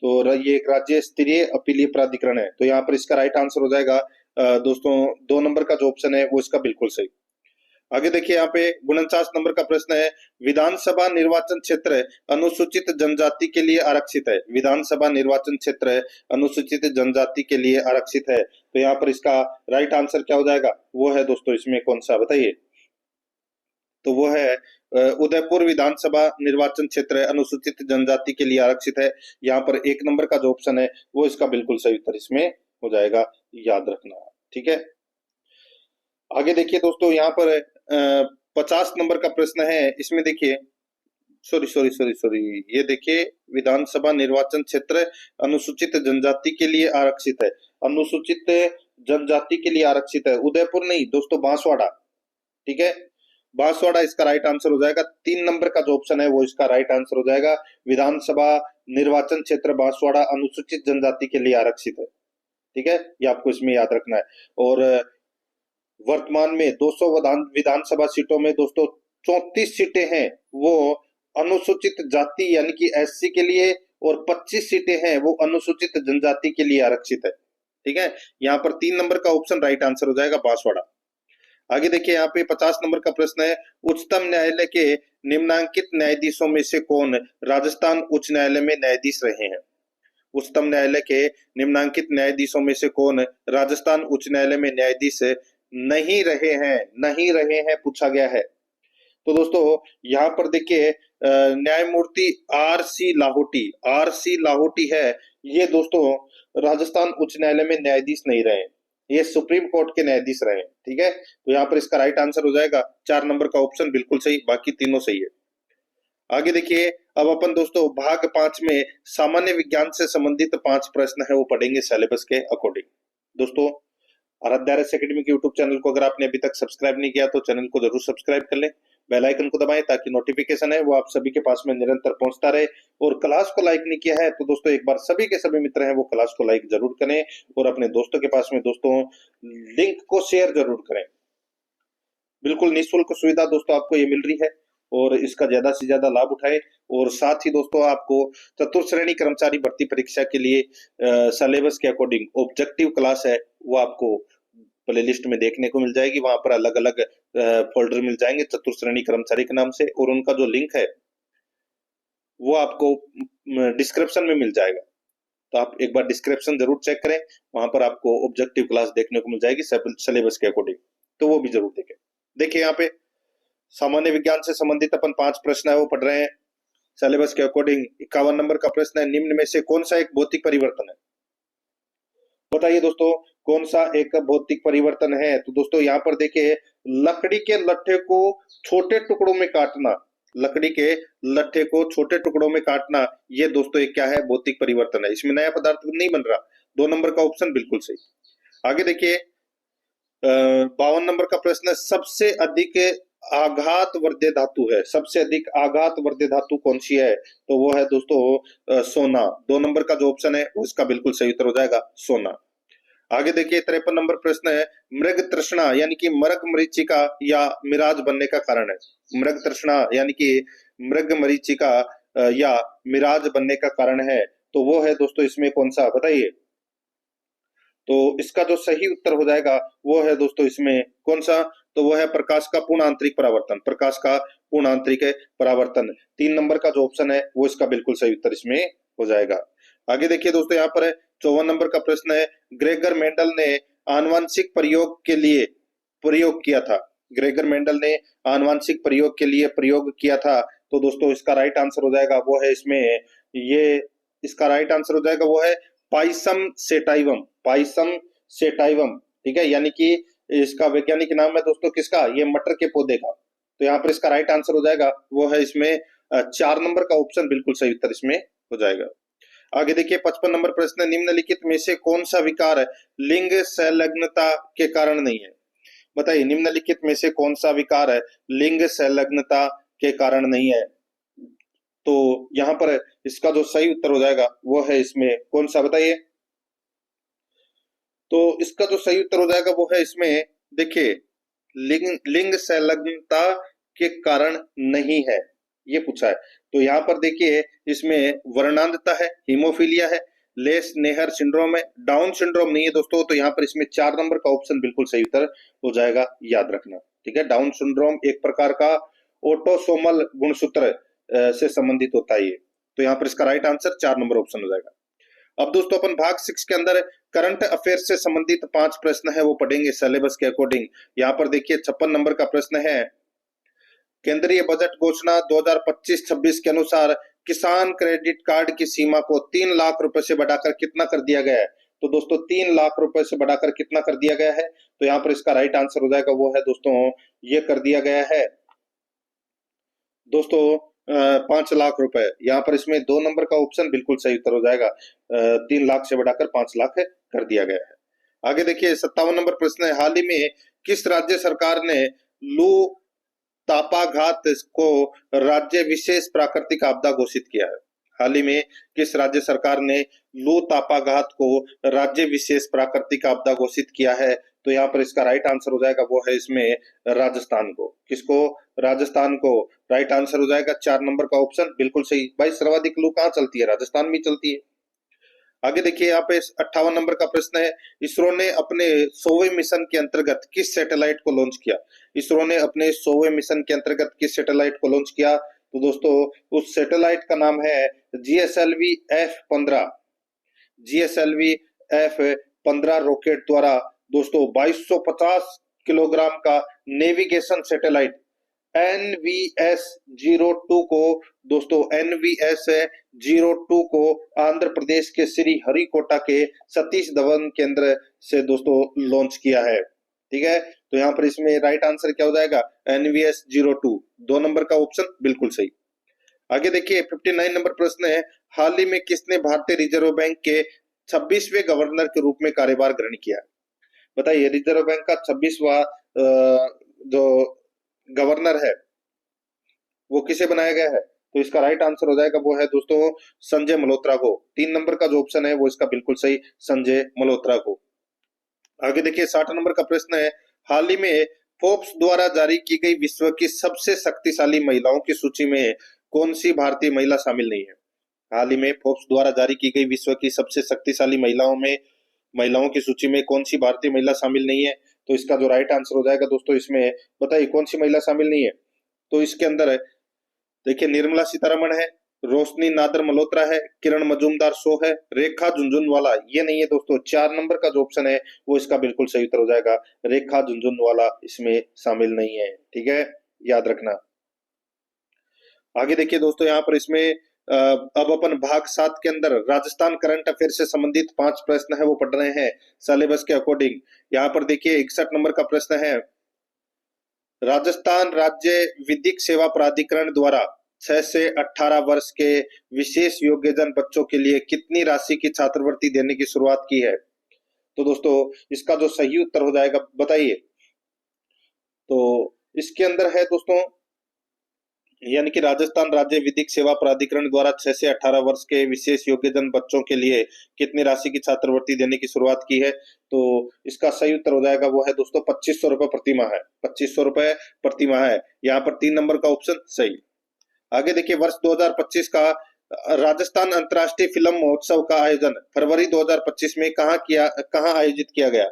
तो ये एक राज्य स्तरीय अपीलीय प्राधिकरण है। तो यहाँ पर इसका राइट आंसर हो जाएगा दोस्तों 2 नंबर का जो ऑप्शन है वो इसका बिल्कुल सही। आगे देखिए यहाँ पे 49 नंबर का प्रश्न है, विधानसभा निर्वाचन क्षेत्र अनुसूचित जनजाति के लिए आरक्षित है। विधानसभा निर्वाचन क्षेत्र अनुसूचित जनजाति के लिए आरक्षित है। तो यहाँ पर इसका राइट आंसर क्या हो जाएगा, वो है दोस्तों इसमें कौन सा बताइए। तो वो है उदयपुर विधानसभा निर्वाचन क्षेत्र अनुसूचित जनजाति के लिए आरक्षित है। यहाँ पर 1 नंबर का जो ऑप्शन है वो इसका बिल्कुल सही उत्तर इसमें हो जाएगा, याद रखना। ठीक है, आगे देखिए दोस्तों यहाँ पर 50 नंबर का प्रश्न है। इसमें देखिए सॉरी ये देखिए, विधानसभा निर्वाचन क्षेत्र अनुसूचित जनजाति के लिए आरक्षित है। अनुसूचित जनजाति के लिए आरक्षित है, उदयपुर नहीं दोस्तों, बांसवाड़ा। ठीक है, बांसवाड़ा इसका राइट आंसर हो जाएगा। 3 नंबर का जो ऑप्शन है वो इसका राइट आंसर हो जाएगा। विधानसभा निर्वाचन क्षेत्र बांसवाड़ा अनुसूचित जनजाति के लिए आरक्षित है। ठीक है, ये आपको इसमें याद रखना है। और वर्तमान में 200 विधानसभा सीटों में दोस्तों 34 सीटें हैं वो अनुसूचित जाति यानी कि एससी के लिए, और 25 सीटें हैं वो अनुसूचित जनजाति के लिए आरक्षित है। ठीक है, यहाँ पर 3 नंबर का ऑप्शन राइट आंसर हो जाएगा, बांसवाड़ा। आगे देखिए यहाँ पे 50 नंबर का प्रश्न है, उच्चतम न्यायालय के निम्नांकित न्यायाधीशों में से कौन राजस्थान उच्च न्यायालय में न्यायाधीश रहे हैं। उच्चतम न्यायालय के निम्नांकित न्यायाधीशों में से कौन राजस्थान उच्च न्यायालय में न्यायाधीश नहीं रहे हैं पूछा गया है। तो दोस्तों यहाँ पर देखिए न्यायमूर्ति आर सी लाहोटी है, ये दोस्तों राजस्थान उच्च न्यायालय में न्यायाधीश नहीं रहे, ये सुप्रीम कोर्ट के न्यायाधीश रहे। ठीक है, तो यहाँ पर इसका राइट आंसर हो जाएगा 4 नंबर का ऑप्शन बिल्कुल सही, बाकी तीनों सही है। आगे देखिए अब अपन दोस्तों भाग 5 में सामान्य विज्ञान से संबंधित 5 प्रश्न है वो पढ़ेंगे सिलेबस के अकॉर्डिंग। दोस्तों आराध्या एकेडमी के यूट्यूब चैनल को अगर आपने अभी तक सब्सक्राइब नहीं किया तो चैनल को जरूर सब्सक्राइब कर लें, बेल आइकन को दबाएं ताकि नोटिफिकेशन है वो आप सभी के पास में निरंतर पहुंचता रहे। और क्लास को लाइक नहीं किया है तो दोस्तों एक बार सभी के सभी मित्र हैं वो क्लास को लाइक जरूर करें और अपने दोस्तों के पास में दोस्तों लिंक को शेयर जरूर करें। बिल्कुल निःशुल्क सुविधा दोस्तों आपको ये मिल रही है और इसका ज्यादा से ज्यादा लाभ उठाए। और साथ ही दोस्तों आपको चतुर्थ श्रेणी कर्मचारी भर्ती परीक्षा के लिए सिलेबस के अकॉर्डिंग ऑब्जेक्टिव क्लास है वो आपको प्ले लिस्ट में देखने को मिल जाएगी। वहां पर अलग अलग फोल्डर मिल जाएंगे चतुर्थ श्रेणी कर्मचारी के नाम से, और उनका जो लिंक है वो आपको डिस्क्रिप्शन में मिल जाएगा। तो आप एक बार डिस्क्रिप्शन जरूर चेक करें, वहां पर आपको ऑब्जेक्टिव क्लास देखने को मिल जाएगी सिलेबस के अकॉर्डिंग, तो वो भी जरूर देखें। देखिए यहाँ पे सामान्य विज्ञान से संबंधित अपन 5 प्रश्न है वो पढ़ रहे हैं सिलेबस के अकॉर्डिंग। 51 नंबर का प्रश्न है, निम्न में से कौन सा एक भौतिक परिवर्तन है। बताइए दोस्तों कौन सा एक भौतिक परिवर्तन है। तो दोस्तों यहाँ पर देखिए लकड़ी के लट्ठे को छोटे टुकड़ों में काटना, लकड़ी के लट्ठे को छोटे टुकड़ों में काटना, ये दोस्तों एक क्या है, भौतिक परिवर्तन है। इसमें नया पदार्थ नहीं बन रहा। 2 नंबर का ऑप्शन बिल्कुल सही। आगे देखिए 52 नंबर का प्रश्न है, सबसे अधिक आघात वर्ध्य धातु है। सबसे अधिक आघात वर्ध्य धातु कौन सी है। तो वो है दोस्तों सोना। 2 नंबर का जो ऑप्शन है उसका बिल्कुल सही उत्तर हो जाएगा सोना। आगे देखिए 53 नंबर प्रश्न है, मृग तृष्णा यानी कि मृग मरीचिका या मिराज बनने का कारण है। मृग तृष्णा यानी कि मृग मरीचिका या मिराज बनने का कारण है, तो वो है दोस्तों इसमें कौन सा बताइए। तो इसका जो सही उत्तर हो जाएगा वो है दोस्तों इसमें कौन सा, तो वो है प्रकाश का पूर्ण आंतरिक परावर्तन। प्रकाश का पूर्ण आंतरिक परावर्तन 3 नंबर का जो ऑप्शन है वो इसका बिल्कुल सही उत्तर इसमें हो जाएगा। आगे देखिए दोस्तों यहाँ पर 54 नंबर का प्रश्न है, ग्रेगर मेंडल ने आनुवंशिक प्रयोग के लिए प्रयोग किया था। ग्रेगर मेंडल ने आनुवंशिक प्रयोग के लिए प्रयोग किया था, तो दोस्तों इसका राइट आंसर हो जाएगा वो है इसमें ये, इसका राइट आंसर हो जाएगा वो है पाइसम सेटाइवम। पाइसम सेटाइवम, ठीक है, यानी कि इसका वैज्ञानिक नाम है दोस्तों किसका, ये मटर के पौधे का। तो यहाँ पर इसका राइट आंसर हो जाएगा वो है इसमें 4 नंबर का ऑप्शन बिल्कुल सही उत्तर इसमें हो जाएगा। आगे देखिए 55 नंबर प्रश्न, निम्नलिखित में से कौन सा विकार लिंग संलग्नता के कारण नहीं है। बताइए निम्नलिखित में से कौन सा विकार लिंग संलग्नता के कारण नहीं है। तो यहाँ पर इसका जो सही उत्तर हो जाएगा वो है इसमें कौन सा बताइए। तो इसका जो सही उत्तर हो जाएगा वो है इसमें देखिए लिंग संलग्नता के कारण नहीं है। ये पूछा है। तो यहाँ पर देखिए इसमें वर्णांधता है, हीमोफीलिया है, लेस नेहर सिंड्रोम है, डाउन सिंड्रोम नहीं है दोस्तों। तो यहाँ पर इसमें 4 नंबर का ऑप्शन बिल्कुल सही उत्तर हो जाएगा, याद रखना। ठीक है, डाउन सिंड्रोम एक प्रकार का ऑटोसोमल गुणसूत्र से संबंधित होता है ये। तो यहाँ पर इसका राइट आंसर 4 नंबर ऑप्शन हो जाएगा। अब दोस्तों अपन भाग 6 के अंदर करंट अफेयर्स से संबंधित 5 प्रश्न है वो पढ़ेंगे सिलेबस के अकॉर्डिंग। यहाँ पर देखिए 56 नंबर का प्रश्न है, केंद्रीय बजट घोषणा 2025-26 के अनुसार किसान क्रेडिट कार्ड की सीमा को 3 लाख रुपए से बढ़ाकर कितना कर दिया गया है? तो दोस्तों 3 लाख रुपए से बढ़ाकर कितना कर दिया गया है? तो यहाँ पर इसका राइट आंसर हो जाएगा वो है दोस्तों, ये कर दिया गया है दोस्तों 5 लाख रुपए। यहाँ पर इसमें 2 नंबर का ऑप्शन बिल्कुल सही उत्तर हो जाएगा। 3 लाख से बढ़ाकर 5 लाख कर दिया गया है। आगे देखिए 57 नंबर प्रश्न है, हाल ही में किस राज्य सरकार ने लू तापाघात को राज्य विशेष प्राकृतिक आपदा घोषित किया है? हाल ही में किस राज्य सरकार ने लू तापाघात को राज्य विशेष प्राकृतिक आपदा घोषित किया है? तो यहाँ पर इसका राइट आंसर हो जाएगा वो है इसमें राजस्थान को। किसको? राजस्थान को। राइट आंसर हो जाएगा 4 नंबर का ऑप्शन बिल्कुल सही। भाई सर्वाधिक लू कहाँ चलती है? राजस्थान में चलती है। आगे देखिए यहाँ पे 58 नंबर का प्रश्न है, इसरो ने अपने 100वें मिशन के अंतर्गत किस सैटेलाइट को लॉन्च किया? इसरो ने अपने 100वें मिशन के अंतर्गत किस सैटेलाइट को लॉन्च किया? तो दोस्तों उस सैटेलाइट का नाम है GSLV F-15। GSLV F-15 rocket द्वारा दोस्तों 2250 किलोग्राम का नेविगेशन सैटेलाइट NVS-02 को दोस्तों NVS-02 को आंध्र प्रदेश के श्री हरिकोटा के सतीश धवन केंद्र से दोस्तों लॉन्च किया है। ठीक है, तो यहाँ पर इसमें राइट आंसर क्या हो जाएगा? NVS-02। 2 नंबर का ऑप्शन बिल्कुल सही। आगे देखिए 59 नंबर प्रश्न है, हाल ही में किसने भारतीय रिजर्व बैंक के 26वें गवर्नर के रूप में कार्यभार ग्रहण किया? बताइए, रिजर्व बैंक का 26वां जो गवर्नर है वो किसे बनाया गया है? तो इसका राइट आंसर हो जाएगा वो है दोस्तों संजय मल्होत्रा को। 3 नंबर का जो ऑप्शन है वो इसका बिल्कुल सही, संजय मल्होत्रा को। आगे देखिए 60 नंबर का प्रश्न है, हाल ही में फोर्ब्स द्वारा जारी की गई विश्व की सबसे शक्तिशाली महिलाओं की सूची में कौन सी भारतीय महिला शामिल नहीं है? हाल ही में फोर्ब्स द्वारा जारी की गई विश्व की सबसे शक्तिशाली महिलाओं की सूची में कौन सी भारतीय महिला शामिल नहीं है? तो इसका जो राइट आंसर हो जाएगा दोस्तों, इसमें बताइए कौन सी महिला शामिल नहीं है? तो इसके अंदर देखिए निर्मला सीतारमण है, रोशनी नादर मल्होत्रा है, किरण मजूमदार शो है, रेखा झुनझुनवाला ये नहीं है दोस्तों। 4 नंबर का जो ऑप्शन है वो इसका बिल्कुल सही उत्तर हो जाएगा, रेखा झुनझुनवाला इसमें शामिल नहीं है। ठीक है, याद रखना। आगे देखिए दोस्तों यहाँ पर इसमें अब अपन भाग 7 के अंदर राजस्थान करंट अफेयर से संबंधित 5 प्रश्न है वो पढ़ रहे हैं सिलेबस के अकॉर्डिंग। यहाँ पर देखिए 61 नंबर का प्रश्न है, राजस्थान राज्य विधिक सेवा प्राधिकरण द्वारा 6 से 18 वर्ष के विशेष योग्यजन बच्चों के लिए कितनी राशि की छात्रवृत्ति देने की शुरुआत की है? तो दोस्तों इसका जो सही उत्तर हो जाएगा बताइए। तो इसके अंदर है दोस्तों, यानी कि राजस्थान राज्य विधिक सेवा प्राधिकरण द्वारा 6 से 18 वर्ष के विशेष योग्यजन बच्चों के लिए कितनी राशि की छात्रवृत्ति देने की शुरुआत की है? तो इसका सही उत्तर हो जाएगा वो है दोस्तों 2500 रुपए प्रति माह है। 2500 रुपए प्रति माह है। यहाँ पर 3 नंबर का ऑप्शन सही। आगे देखिए वर्ष 2025 का राजस्थान अंतर्राष्ट्रीय फिल्म महोत्सव का आयोजन फरवरी 2025 में कहाँ आयोजित किया गया?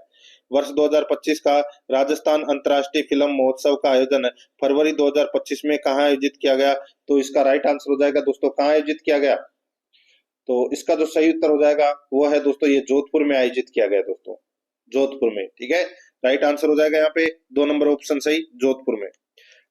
वर्ष 2025 का राजस्थान अंतर्राष्ट्रीय फिल्म महोत्सव का आयोजन फरवरी 2025 में कहाँ आयोजित किया गया? तो इसका राइट आंसर हो जाएगा दोस्तों कहाँ आयोजित किया गया? तो इसका जो सही उत्तर हो जाएगा वो है दोस्तों ये जोधपुर में आयोजित किया गया दोस्तों, जोधपुर में। ठीक है, राइट आंसर हो जाएगा यहाँ पे 2 नंबर ऑप्शन सही, जोधपुर में।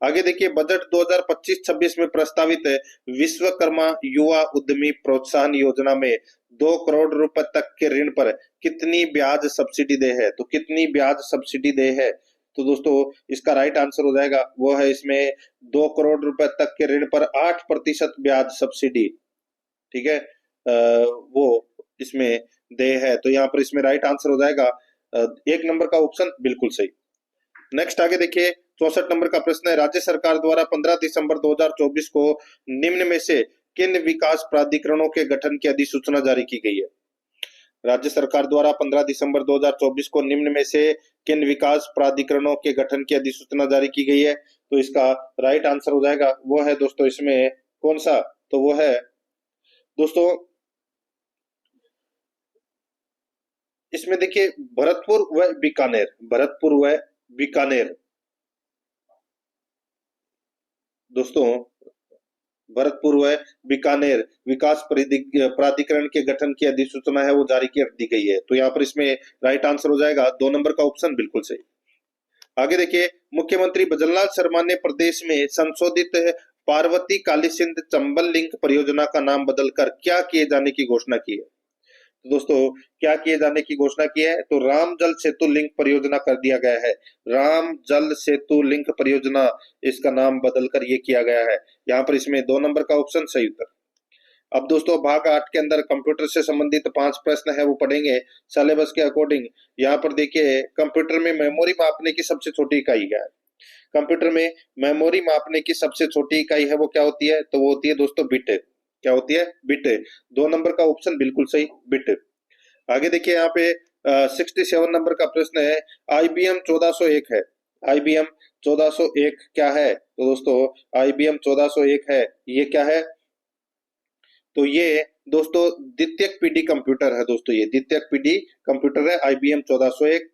आगे देखिए बजट 2025-26 में प्रस्तावित विश्वकर्मा युवा उद्यमी प्रोत्साहन योजना में 2 करोड़ रुपए तक के ऋण पर कितनी ब्याज सब्सिडी दे है? तो कितनी ब्याज सब्सिडी दे है? तो दोस्तों इसका राइट आंसर हो जाएगा वो है इसमें 2 करोड़ रुपए तक के ऋण पर 8% ब्याज सब्सिडी। ठीक है, वो इसमें दे है। तो यहाँ पर इसमें राइट आंसर हो जाएगा 1 नंबर का ऑप्शन बिल्कुल सही। नेक्स्ट आगे देखिए 64 नंबर का प्रश्न है, राज्य सरकार द्वारा 15 दिसंबर 2024 को निम्न में से किन विकास प्राधिकरणों के गठन की अधिसूचना जारी की गई है? राज्य सरकार द्वारा 15 दिसंबर 2024 को निम्न में से किन विकास प्राधिकरणों के गठन की अधिसूचना जारी की गई है? तो इसका राइट आंसर हो जाएगा वो है दोस्तों इसमें कौन सा, तो वो है दोस्तों इसमें देखिए भरतपुर व बीकानेर, भरतपुर व बीकानेर दोस्तों, भरतपुर व बीकानेर विकास प्राधिकरण के गठन की अधिसूचना है वो जारी कर दी गई है। तो यहाँ पर इसमें राइट आंसर हो जाएगा 2 नंबर का ऑप्शन बिल्कुल सही। आगे देखिए, मुख्यमंत्री भजनलाल शर्मा ने प्रदेश में संशोधित पार्वती काली सिंध चंबल लिंक परियोजना का नाम बदलकर क्या किए जाने की घोषणा की है। तो दोस्तों क्या किए जाने की घोषणा की है, तो राम जल सेतु लिंक परियोजना कर दिया गया है। राम जल सेतु लिंक परियोजना इसका नाम बदलकर ये किया गया है। यहाँ पर इसमें 2 नंबर का ऑप्शन सही उत्तर। अब दोस्तों भाग 8 के अंदर कंप्यूटर से संबंधित 5 प्रश्न है वो पढ़ेंगे सिलेबस के अकॉर्डिंग। यहाँ पर देखिए कंप्यूटर में मेमोरी मापने की सबसे छोटी इकाई क्या है। कंप्यूटर में मेमोरी मापने की सबसे छोटी इकाई है वो क्या होती है, तो वो होती है दोस्तों बिट। क्या होती है, बिट। 2 नंबर का ऑप्शन बिल्कुल सही, बिट। आगे देखिए यहाँ पे 67 नंबर का प्रश्न है, IBM 1401 है। IBM 1401 क्या है, तो दोस्तों IBM 1401 है, ये क्या है, तो ये दोस्तों द्वितीयक पीढ़ी कंप्यूटर है दोस्तों, ये द्वितीयक पीढ़ी कंप्यूटर है IBM 1401।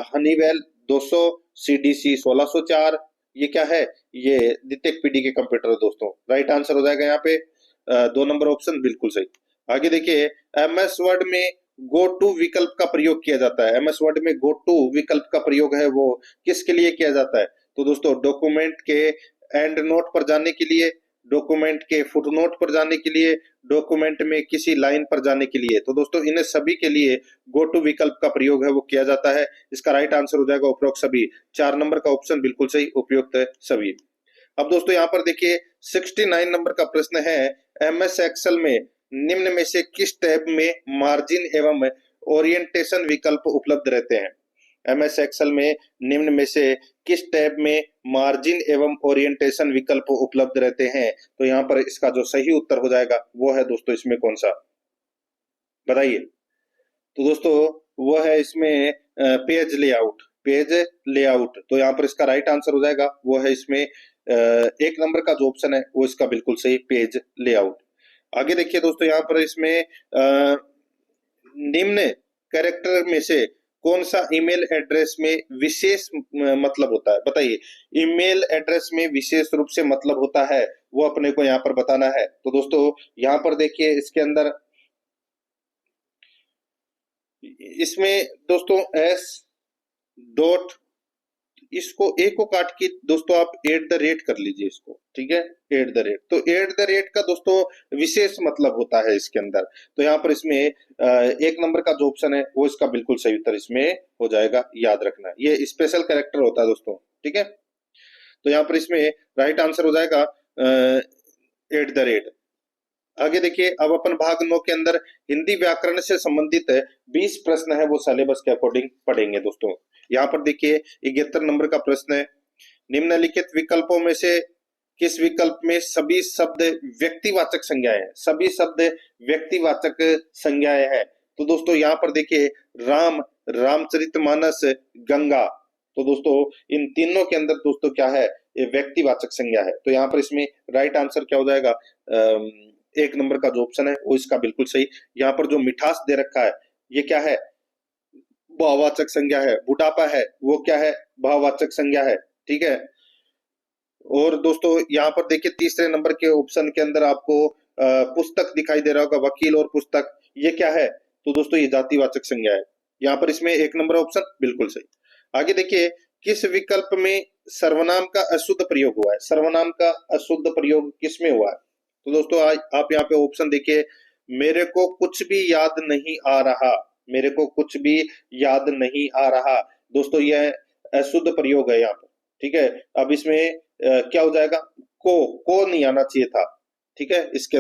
हनीवेल 200, CDC 1604, ये क्या है, ये द्वितीयक पीढ़ी के कंप्यूटर है दोस्तों। राइट आंसर हो जाएगा यहाँ पे 2 नंबर ऑप्शन बिल्कुल सही। आगे देखिए MS वर्ड में गो टू विकल्प का प्रयोग किया जाता है। MS वर्ड में गो टू विकल्प का प्रयोग है वो किसके लिए किया जाता है, तो दोस्तों डॉक्यूमेंट के एंड नोट पर जाने के लिए, डॉक्यूमेंट के फुटनोट पर जाने के लिए, डॉक्यूमेंट में किसी लाइन पर जाने के लिए। तो दोस्तों इन्हें सभी के लिए गो टू विकल्प का प्रयोग है वो किया जाता है। इसका राइट आंसर हो जाएगा उपरोक्त सभी। 4 नंबर का ऑप्शन बिल्कुल सही, उपयुक्त है सभी। अब दोस्तों यहाँ पर देखिए 69 नंबर का प्रश्न है, MS एक्सेल में निम्न में से किस टैब में मार्जिन एवं ओरिएंटेशन विकल्प उपलब्ध रहते हैं। MS एक्सेल में निम्न में से किस टैब में मार्जिन एवं ओरिएंटेशन विकल्प उपलब्ध रहते हैं, तो यहाँ पर इसका जो सही उत्तर हो जाएगा वो है दोस्तों इसमें कौन सा, बताइए। तो दोस्तों वो है इसमें पेज लेआउट, पेज लेआउट। तो यहाँ पर इसका राइट आंसर हो जाएगा वो है इसमें 1 नंबर का जो ऑप्शन है वो इसका बिल्कुल सही, पेज लेआउट। आगे देखिए दोस्तों यहाँ पर इसमें निम्न कैरेक्टर में से कौन सा ईमेल एड्रेस में विशेष मतलब होता है, बताइए। ईमेल एड्रेस में विशेष रूप से मतलब होता है वो अपने को यहाँ पर बताना है। तो दोस्तों यहाँ पर देखिए इसके अंदर इसमें दोस्तों S डॉट, इसको ए को काट के दोस्तों आप @ कर लीजिए इसको, ठीक है, @ तो @ का दोस्तों विशेष मतलब होता है इसके अंदर। तो यहाँ पर इसमें 1 नंबर का जो ऑप्शन है वो इसका बिल्कुल सही उत्तर इसमें हो जाएगा, याद रखना ये स्पेशल कैरेक्टर होता है दोस्तों, ठीक है। तो यहाँ पर इसमें राइट आंसर हो जाएगा @ आगे देखिए अब अपन भाग 9 के अंदर हिंदी व्याकरण से संबंधित 20 प्रश्न है वो सिलेबस के अकॉर्डिंग पढ़ेंगे दोस्तों। यहाँ पर देखिए 71 नंबर का प्रश्न है, निम्नलिखित विकल्पों में से किस विकल्प में सभी शब्द व्यक्तिवाचक संज्ञाएं हैं, सभी शब्द व्यक्तिवाचक संज्ञाएं हैं। तो दोस्तों यहाँ पर देखिए राम, रामचरितमानस, गंगा, तो दोस्तों इन तीनों के अंदर दोस्तों क्या है, ये व्यक्तिवाचक संज्ञा है। तो यहाँ पर इसमें राइट आंसर क्या हो जाएगा, 1 नंबर का जो ऑप्शन है वो इसका बिल्कुल सही। यहाँ पर जो मिठास दे रखा है ये क्या है, भाववाचक संज्ञा है। बुढ़ापा है वो क्या है, भाववाचक संज्ञा है, ठीक है। और दोस्तों यहाँ पर देखिए तीसरे नंबर के ऑप्शन के अंदर आपको पुस्तक दिखाई दे रहा होगा, वकील और पुस्तक, ये क्या है, तो दोस्तों ये जातिवाचक संज्ञा है। यहाँ पर इसमें 1 नंबर ऑप्शन बिल्कुल सही। आगे देखिए किस विकल्प में सर्वनाम का अशुद्ध प्रयोग हुआ है, सर्वनाम का अशुद्ध प्रयोग किसमें हुआ है। तो दोस्तों आप यहाँ पे ऑप्शन देखिए, मेरे को कुछ भी याद नहीं आ रहा, मेरे को कुछ भी याद नहीं आ रहा, दोस्तों यह अशुद्ध प्रयोग है यहाँ पर, ठीक है। अब इसमें क्या हो जाएगा, को नहीं आना चाहिए था, ठीक है। इसके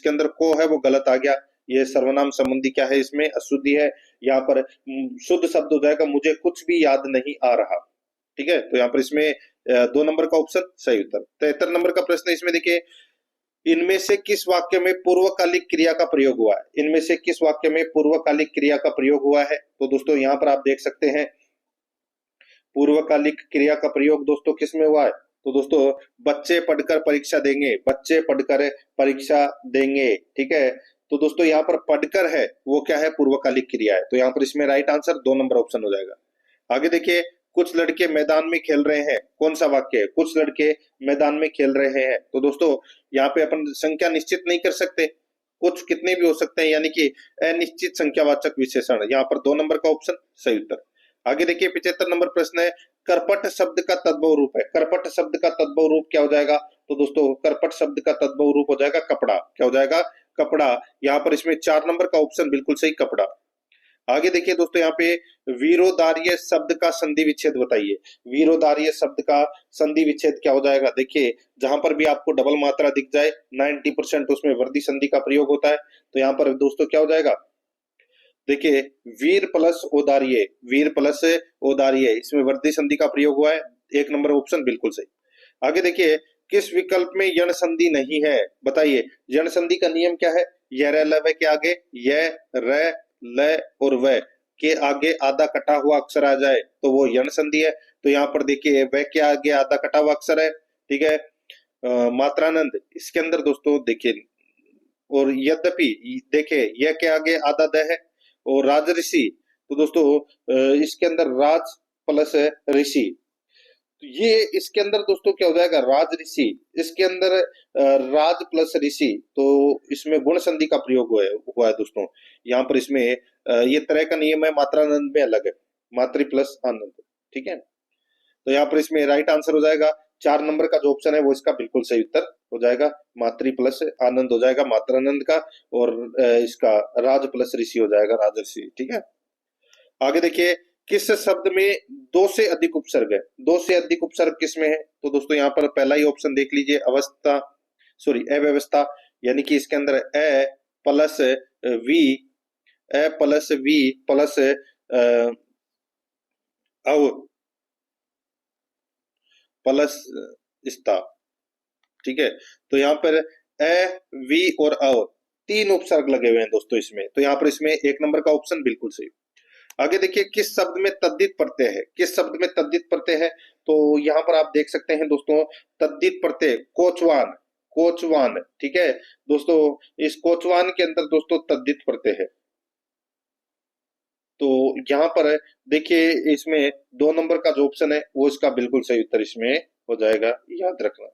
अंदर को है वो गलत आ गया, ये सर्वनाम संबंधी क्या है, इसमें अशुद्धि है। यहाँ पर शुद्ध शब्द हो जाएगा मुझे कुछ भी याद नहीं आ रहा, ठीक है। तो यहाँ पर इसमें 2 नंबर का ऑप्शन सही उत्तर। 73 नंबर का प्रश्न इसमें देखिए, इनमें से किस वाक्य में पूर्वकालिक क्रिया का प्रयोग हुआ है, इनमें से किस वाक्य में पूर्वकालिक क्रिया का प्रयोग हुआ है। तो दोस्तों यहाँ पर आप देख सकते हैं पूर्वकालिक क्रिया का प्रयोग दोस्तों किस में हुआ है, तो दोस्तों बच्चे पढ़कर परीक्षा देंगे, बच्चे पढ़कर परीक्षा देंगे, ठीक है। तो दोस्तों यहाँ पर पढ़कर है वो क्या है, पूर्वकालिक क्रिया है, तो यहाँ पर इसमें राइट आंसर 2 नंबर ऑप्शन हो जाएगा। आगे देखिए, कुछ लड़के मैदान में खेल रहे हैं, कौन सा वाक्य है, कुछ लड़के मैदान में खेल रहे हैं। तो दोस्तों यहाँ पे अपन संख्या निश्चित नहीं कर सकते, कुछ कितने भी हो सकते हैं, यानी कि अनिश्चित संख्यावाचक विशेषण, यहाँ पर 2 नंबर का ऑप्शन सही उत्तर। आगे देखिए 75 नंबर प्रश्न है, करपट शब्द का तद्भव रूप है, करपट शब्द का तद्भव रूप क्या हो जाएगा। तो दोस्तों करपट शब्द का तद्भव रूप हो जाएगा कपड़ा, क्या हो जाएगा, कपड़ा। यहाँ पर इसमें 4 नंबर का ऑप्शन बिल्कुल सही, कपड़ा। आगे देखिए दोस्तों, यहाँ पे वीरोदार्य शब्द का संधि विच्छेद बताइए, वीरोदार्य शब्द का संधि विच्छेद क्या हो जाएगा। देखिए जहां पर भी आपको डबल मात्रा दिख जाए 90% उसमें वर्दी संधि का प्रयोग होता है, तो यहाँ पर दोस्तों क्या हो जाएगा, देखिए वीर प्लस औदार्य, वीर प्लस औदार्य, इसमें वर्दी संधि का प्रयोग हुआ है, 1 नंबर ऑप्शन बिल्कुल सही। आगे देखिए, किस विकल्प में यण संधि नहीं है, बताइए। यण संधि का नियम क्या है, य र ल व के आगे य र ल और व के आगे आधा कटा हुआ अक्षर आ जाए तो वो यण संधि है। तो यहाँ पर देखिए व के आगे आधा कटा हुआ अक्षर है, ठीक है। मात्रानंद, इसके अंदर दोस्तों देखिए, और यद्यपि देखिए यह के आगे आधा द है, और राजऋषि, तो दोस्तों इसके अंदर राज प्लस ऋषि, तो ये इसके अंदर दोस्तों क्या हो जाएगा, राज ऋषि, इसके अंदर राज प्लस ऋषि, तो इसमें गुण संधि का प्रयोग हुआ है दोस्तों। यहाँ पर इसमें ये तरह का नियम है, मात्रानंद में अलग है, मातृ प्लस आनंद, ठीक है। तो यहाँ पर इसमें राइट आंसर हो जाएगा 4 नंबर का जो ऑप्शन है वो इसका बिल्कुल सही उत्तर हो जाएगा, मातृ प्लस आनंद हो जाएगा मात्रानंद का, और इसका राज प्लस ऋषि हो जाएगा राजऋषि, ठीक है। आगे देखिए, किस शब्द में 2 से अधिक उपसर्ग है, 2 से अधिक उपसर्ग किस में है। तो दोस्तों यहाँ पर पहला ही ऑप्शन देख लीजिए, अवस्था सॉरी अव्यवस्था, यानी कि इसके अंदर A plus V, A plus V plus अव प्लस स्ता, ठीक है। तो यहाँ पर अ वी और अव 3 उपसर्ग लगे हुए हैं दोस्तों इसमें, तो यहाँ पर इसमें 1 नंबर का ऑप्शन बिल्कुल सही। आगे देखिए, किस शब्द में तद्धित प्रत्यय है, किस शब्द में तद्धित प्रत्यय है। तो यहाँ पर आप देख सकते हैं दोस्तों, तद्धित प्रत्यय कोचवान, कोचवान, ठीक है दोस्तों, इस कोचवान के अंदर दोस्तों तद्धित प्रत्यय है। तो यहाँ पर देखिए, इसमें 2 नंबर का जो ऑप्शन है वो इसका बिल्कुल सही उत्तर इसमें हो जाएगा, याद रखना।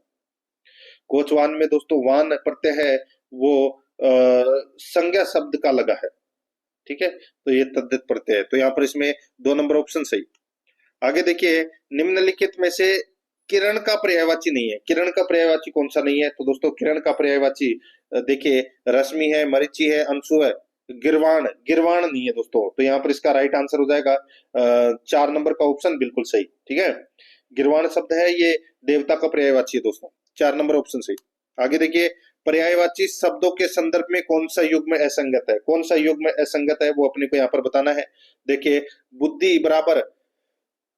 कोचवान में दोस्तों वान प्रत्यय है वो संज्ञा शब्द का लगा है, ठीक है, तो ये तद्धित प्रत्यय है, तो यहाँ पर इसमें 2 नंबर ऑप्शन सही। आगे देखिए, निम्नलिखित में से किरण का पर्यायवाची नहीं है, किरण का पर्यायवाची कौन सा नहीं है। तो दोस्तों किरण का पर्यायवाची देखिए रश्मि है, मरीचि है, अंशु है, गिरवाण, गिरवाण नहीं है दोस्तों, तो यहाँ पर इसका राइट आंसर हो जाएगा 4 नंबर का ऑप्शन बिल्कुल सही, ठीक है। गिरवाण शब्द है ये देवता का पर्यायवाची है दोस्तों, 4 नंबर ऑप्शन सही। आगे देखिए, पर्यायवाची शब्दों के संदर्भ में कौन सा युग्म असंगत है, कौन सा युग्म असंगत है वो अपने को यहाँ पर बताना है। देखिए बुद्धि बराबर,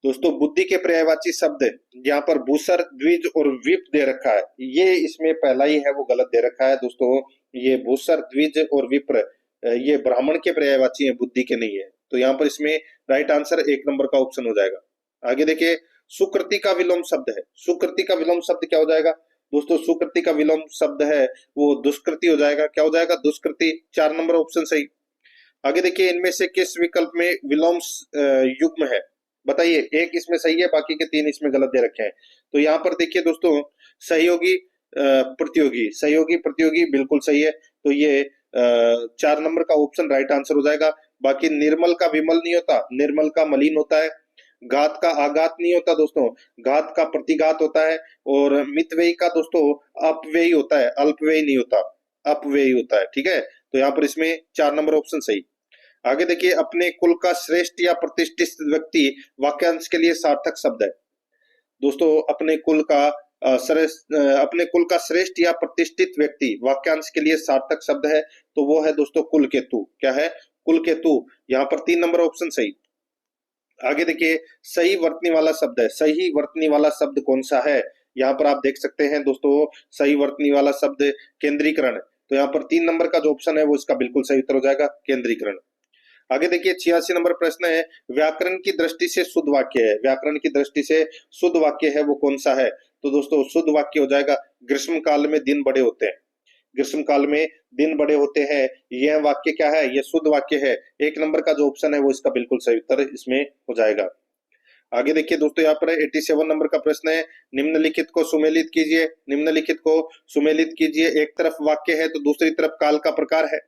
दोस्तों बुद्धि के पर्यायवाची शब्द यहाँ पर भूसर, द्विज और विप दे रखा है, ये इसमें पहला ही है वो गलत दे रखा है दोस्तों। ये भूसर, द्विज और विप्र ये ब्राह्मण के पर्यायवाची है, बुद्धि के नहीं है, तो यहाँ पर इसमें राइट आंसर 1 नंबर का ऑप्शन हो जाएगा। आगे देखिए, सुकृति का विलोम शब्द है, सुकृति का विलोम शब्द क्या हो जाएगा दोस्तों, सुकृति का विलोम शब्द है वो दुष्कृति हो जाएगा, क्या हो जाएगा, दुष्कृति, 4 नंबर ऑप्शन सही। आगे देखिए, इनमें से किस विकल्प में विलोम युग्म है, बताइए। एक इसमें सही है, बाकी के 3 इसमें गलत दे रखे हैं। तो यहाँ पर देखिए दोस्तों, सहयोगी प्रतियोगी, सहयोगी प्रतियोगी बिल्कुल सही है, तो ये 4 नंबर का ऑप्शन राइट आंसर हो जाएगा। बाकी निर्मल का विमल नहीं होता, निर्मल का मलिन होता है, घात का आघात नहीं होता दोस्तों, घात का प्रतिघात होता है, और मितव्ययी का दोस्तों अपव्ययी होता है, अल्पव्ययी नहीं होता, अपव्ययी होता है, ठीक है। तो यहाँ पर इसमें 4 नंबर ऑप्शन सही। आगे देखिए, अपने कुल का श्रेष्ठ या प्रतिष्ठित व्यक्ति वाक्यांश के लिए सार्थक शब्द है दोस्तों, अपने कुल का अपने कुल का श्रेष्ठ या प्रतिष्ठित व्यक्ति वाक्यांश के लिए सार्थक शब्द है, तो वो है दोस्तों कुल केतु, क्या है, कुल केतु, यहाँ पर 3 नंबर ऑप्शन सही। आगे देखिए, सही वर्तनी वाला शब्द है, सही वर्तनी वाला शब्द कौन सा है, यहाँ पर आप देख सकते हैं दोस्तों, सही वर्तनी वाला शब्द केंद्रीकरण, तो यहाँ पर 3 नंबर का जो ऑप्शन है वो इसका बिल्कुल सही उत्तर हो जाएगा, केंद्रीकरण। आगे देखिए, 86 नंबर प्रश्न है, व्याकरण की दृष्टि से शुद्ध वाक्य है, व्याकरण की दृष्टि से शुद्ध वाक्य है वो कौन सा है। तो दोस्तों शुद्ध वाक्य हो जाएगा ग्रीष्म काल में दिन बड़े होते हैं। ग्रीष्म काल में दिन बड़े होते हैं, यह वाक्य क्या है? यह शुद्ध वाक्य है। एक नंबर का जो ऑप्शन है वो इसका बिल्कुल सही उत्तर इसमें हो जाएगा। आगे देखिए दोस्तों, यहाँ पर 87 नंबर का प्रश्न है, निम्नलिखित को सुमेलित कीजिए। निम्नलिखित को सुमेलित कीजिए। एक तरफ वाक्य है तो दूसरी तरफ काल का प्रकार है।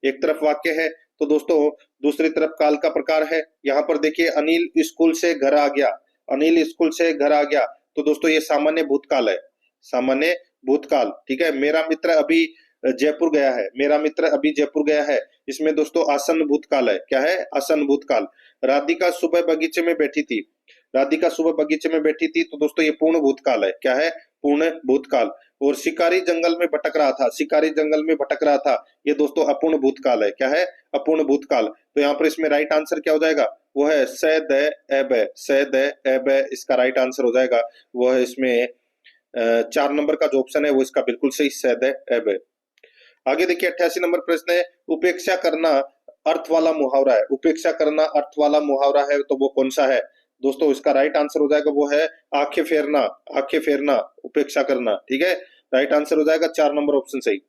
एक तरफ वाक्य है तो दोस्तों दूसरी तरफ काल का प्रकार है। यहाँ पर देखिए, अनिल स्कूल से घर आ गया। अनिल स्कूल से घर आ गया, तो दोस्तों ये सामान्य भूतकाल है। सामान्य भूतकाल, ठीक है। मेरा मित्र अभी जयपुर गया है। मेरा मित्र अभी जयपुर गया है, इसमें दोस्तों आसन्न भूतकाल है। क्या है? आसन्न भूतकाल। राधिका सुबह बगीचे में बैठी थी। राधिका सुबह बगीचे में बैठी थी, तो दोस्तों ये पूर्ण भूतकाल है। क्या है? पूर्ण भूतकाल। और शिकारी जंगल में भटक रहा था। शिकारी जंगल में भटक रहा था, ये दोस्तों अपूर्ण भूतकाल है। क्या है? अपूर्ण भूतकाल। तो यहाँ पर इसमें राइट आंसर क्या हो जाएगा? वो है स द एब। स द एब इसका राइट आंसर हो जाएगा। वो है इसमें 4 नंबर का जो ऑप्शन है वो इसका बिल्कुल सही स द एब है। आगे देखिए 88 नंबर प्रश्न है, उपेक्षा करना अर्थ वाला मुहावरा है। उपेक्षा करना अर्थ वाला मुहावरा है, तो वो कौन सा है? दोस्तों इसका राइट आंसर हो जाएगा वो है आंखें फेरना। आंखें फेरना, उपेक्षा करना, ठीक है। राइट आंसर हो जाएगा 4 नंबर ऑप्शन सही।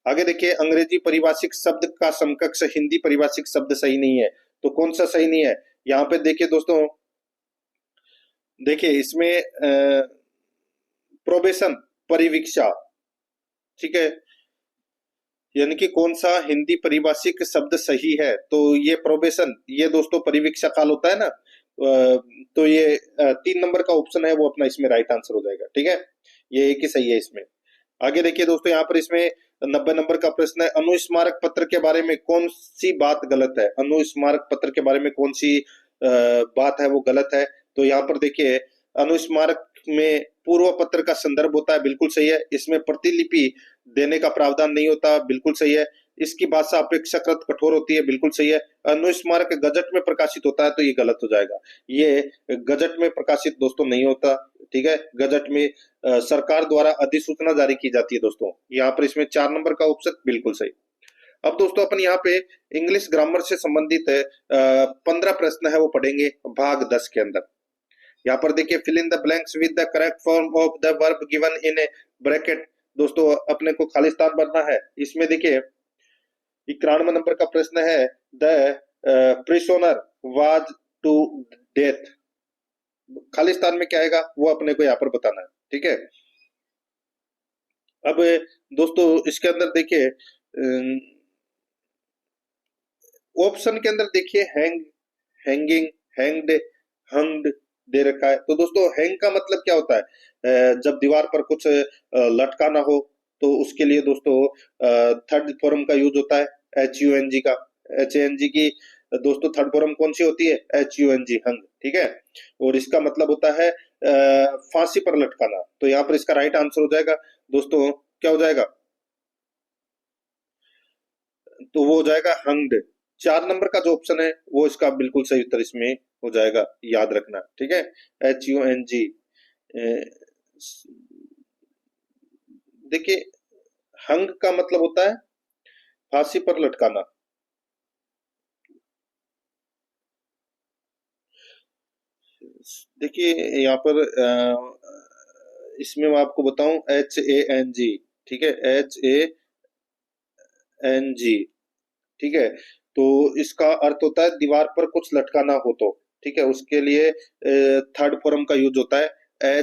आगे देखिए, अंग्रेजी परिभाषिक शब्द का समकक्ष हिंदी परिभाषिक शब्द सही नहीं है, तो कौन सा सही नहीं है? यहाँ पे देखिए दोस्तों, देखिए इसमें प्रोबेशन, परिवीक्षा, ठीक है, यानी कि कौन सा हिंदी परिभाषिक शब्द सही है? तो ये प्रोबेशन, ये दोस्तों परिवीक्षा काल होता है ना, तो ये 3 नंबर का ऑप्शन है वो अपना इसमें राइट आंसर हो जाएगा, ठीक है। ये एक ही सही है इसमें। आगे देखिए दोस्तों, यहाँ पर इसमें 90 नंबर का प्रश्न है, अनुस्मारक पत्र के बारे में कौन सी बात गलत है? अनुस्मारक पत्र के बारे में कौन सी बात है वो गलत है? तो यहाँ पर देखिए, अनुस्मारक में पूर्व पत्र का संदर्भ होता है, बिल्कुल सही है। इसमें प्रतिलिपि देने का प्रावधान नहीं होता, बिल्कुल सही है। इसकी भाषा अपेक्षाकृत कठोर होती है, बिल्कुल सही है। अनुस्मारक गजट में प्रकाशित होता है, तो ये गलत हो जाएगा। ये गजट में प्रकाशित दोस्तों नहीं होता, ठीक है। गजट में सरकार द्वारा अधिसूचना जारी की जाती है दोस्तों। यहाँ पर इसमें 4 नंबर का ऑप्शन बिल्कुल सही। अब दोस्तों अपन यहाँ पे इंग्लिश ग्रामर से संबंधित 15 प्रश्न है वो पढ़ेंगे भाग 10 के अंदर। यहाँ पर देखिए, fill in the blanks with the correct form of the verb given in a bracket. दोस्तों अपने को खाली स्थान भरना है। इसमें देखिए 91 नंबर का प्रश्न है, द प्रिसोनर वाज टू डेथ। खाली स्थान में क्या आएगा वो अपने को यहाँ पर बताना है, ठीक है। अब दोस्तों इसके अंदर देखिए ऑप्शन के अंदर देखिए हैंग, हैंगिंग, हैंग्ड, हंग्ड दे रखा है। तो दोस्तों हैंग का मतलब क्या होता है? जब दीवार पर कुछ लटकाना हो तो उसके लिए दोस्तों थर्ड फॉर्म का यूज होता है, HUNG का। HUNG की दोस्तों थर्ड फॉर्म कौन सी होती है? HUNG, हंग, ठीक है। और इसका मतलब होता है फांसी पर लटकाना। तो यहाँ पर इसका राइट आंसर हो जाएगा दोस्तों, क्या हो जाएगा? तो वो हो जाएगा हंग्ड। 4 नंबर का जो ऑप्शन है वो इसका बिल्कुल सही उत्तर इसमें हो जाएगा, याद रखना, ठीक है। HUNG। देखिए हंग का मतलब होता है फांसी पर लटकाना। देखिए यहाँ पर इसमें मैं आपको बताऊं HANG, ठीक है, HANG, ठीक है। तो इसका अर्थ होता है दीवार पर कुछ लटकाना हो तो, ठीक है, उसके लिए थर्ड फॉर्म का यूज होता है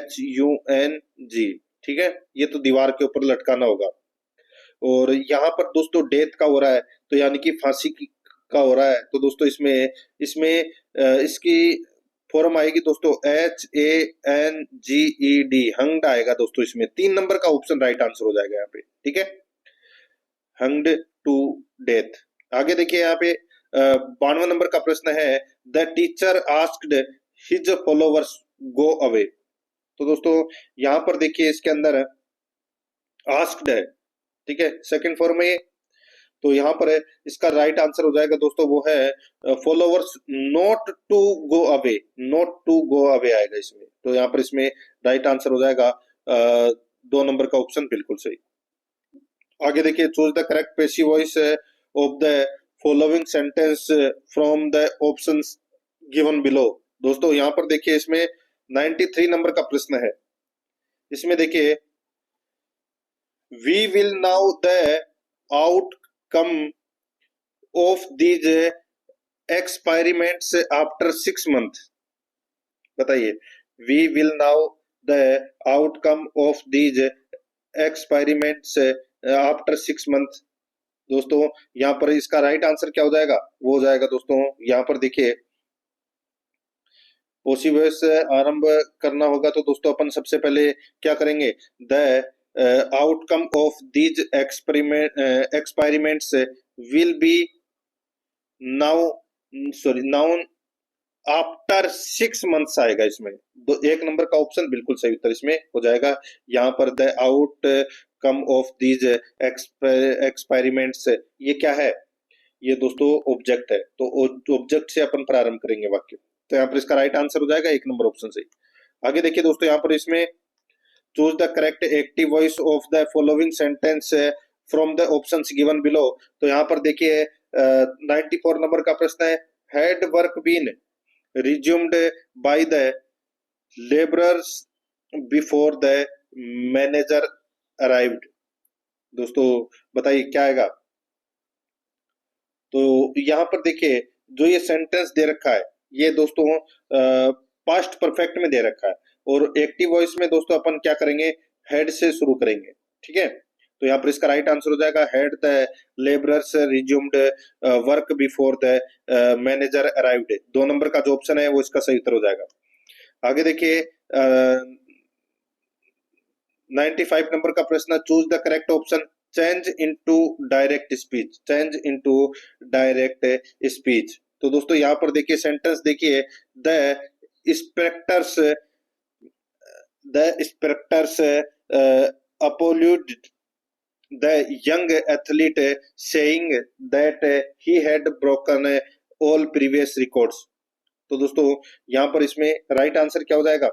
HUNG, ठीक है। ये तो दीवार के ऊपर लटकाना होगा। और यहाँ पर दोस्तों डेथ का हो रहा है, तो यानी कि का हो रहा है। तो दोस्तों इसमें इसमें इसकी फॉर्म आएगी दोस्तों HANGED, हंग्ड आएगा दोस्तों इसमें। 3 नंबर का ऑप्शन राइट आंसर हो जाएगा यहाँ पे, ठीक है, हंग्ड टू डेथ। आगे देखिए यहाँ पे 92 नंबर का प्रश्न है, the teacher asked his followers go away. तो दोस्तों यहाँ पर देखिए इसके अंदर आस्क्ड है, ठीक है, सेकंड फॉर्म है। तो यहाँ पर इसका राइट आंसर हो जाएगा दोस्तों वो है followers not to go away. Not to go away आएगा इसमें। तो यहाँ पर इसमें राइट आंसर हो जाएगा 2 नंबर का ऑप्शन बिल्कुल सही। आगे देखिए, choose the correct passive voice of the following sentence from the options given below. दोस्तों यहाँ पर देखिए इसमें 93 नंबर का प्रश्न है। इसमें देखिए, we will now the outcome of these experiments after 6 month. बताइए, we will now the outcome of these experiments after 6 month. दोस्तों यहाँ पर इसका राइट आंसर क्या हो जाएगा? वो हो जाएगा दोस्तों, यहाँ पर देखिए, पॉसिबल से आरंभ करना होगा तो दोस्तों अपन सबसे पहले क्या करेंगे? The outcome of these experiments will be now, sorry, noun after 6 months आएगा इसमें। एक नंबर का ऑप्शन बिल्कुल सही उत्तर इसमें हो जाएगा। यहाँ पर the outcome of these experiments, ये क्या है? ये दोस्तों ऑब्जेक्ट है, तो ऑब्जेक्ट से अपन प्रारंभ करेंगे वाक्य। तो यहाँ पर इसका राइट आंसर हो जाएगा एक नंबर ऑप्शन सही। आगे देखिए दोस्तों, यहाँ पर इसमें choose the correct active voice of the following sentence from the options given below. तो यहाँ पर देखिए 94 नंबर का प्रश्न है, had work been resumed by the laborers before the manager arrived। दोस्तों बताइए क्या आएगा? तो यहाँ पर देखिए, जो ये सेंटेंस दे रखा है, ये दोस्तों पास्ट परफेक्ट में दे रखा है, और एक्टिव वॉइस में दोस्तों अपन क्या करेंगे? हेड से शुरू करेंगे, ठीक है। तो यहाँ पर इसका राइट आंसर हो जाएगा, had the labourers resumed work before the manager arrived. 2 number का जो ऑप्शन है वो इसका सही उत्तर हो जाएगा। आगे देखिए 95 नंबर का प्रश्न, choose the correct option change into direct speech. Change into direct speech. तो दोस्तों यहाँ पर देखिए सेंटेंस देखिए, the spectators applauded the young athlete saying that he had broken all previous records. तो दोस्तों यहाँ पर इसमें राइट आंसर क्या हो जाएगा?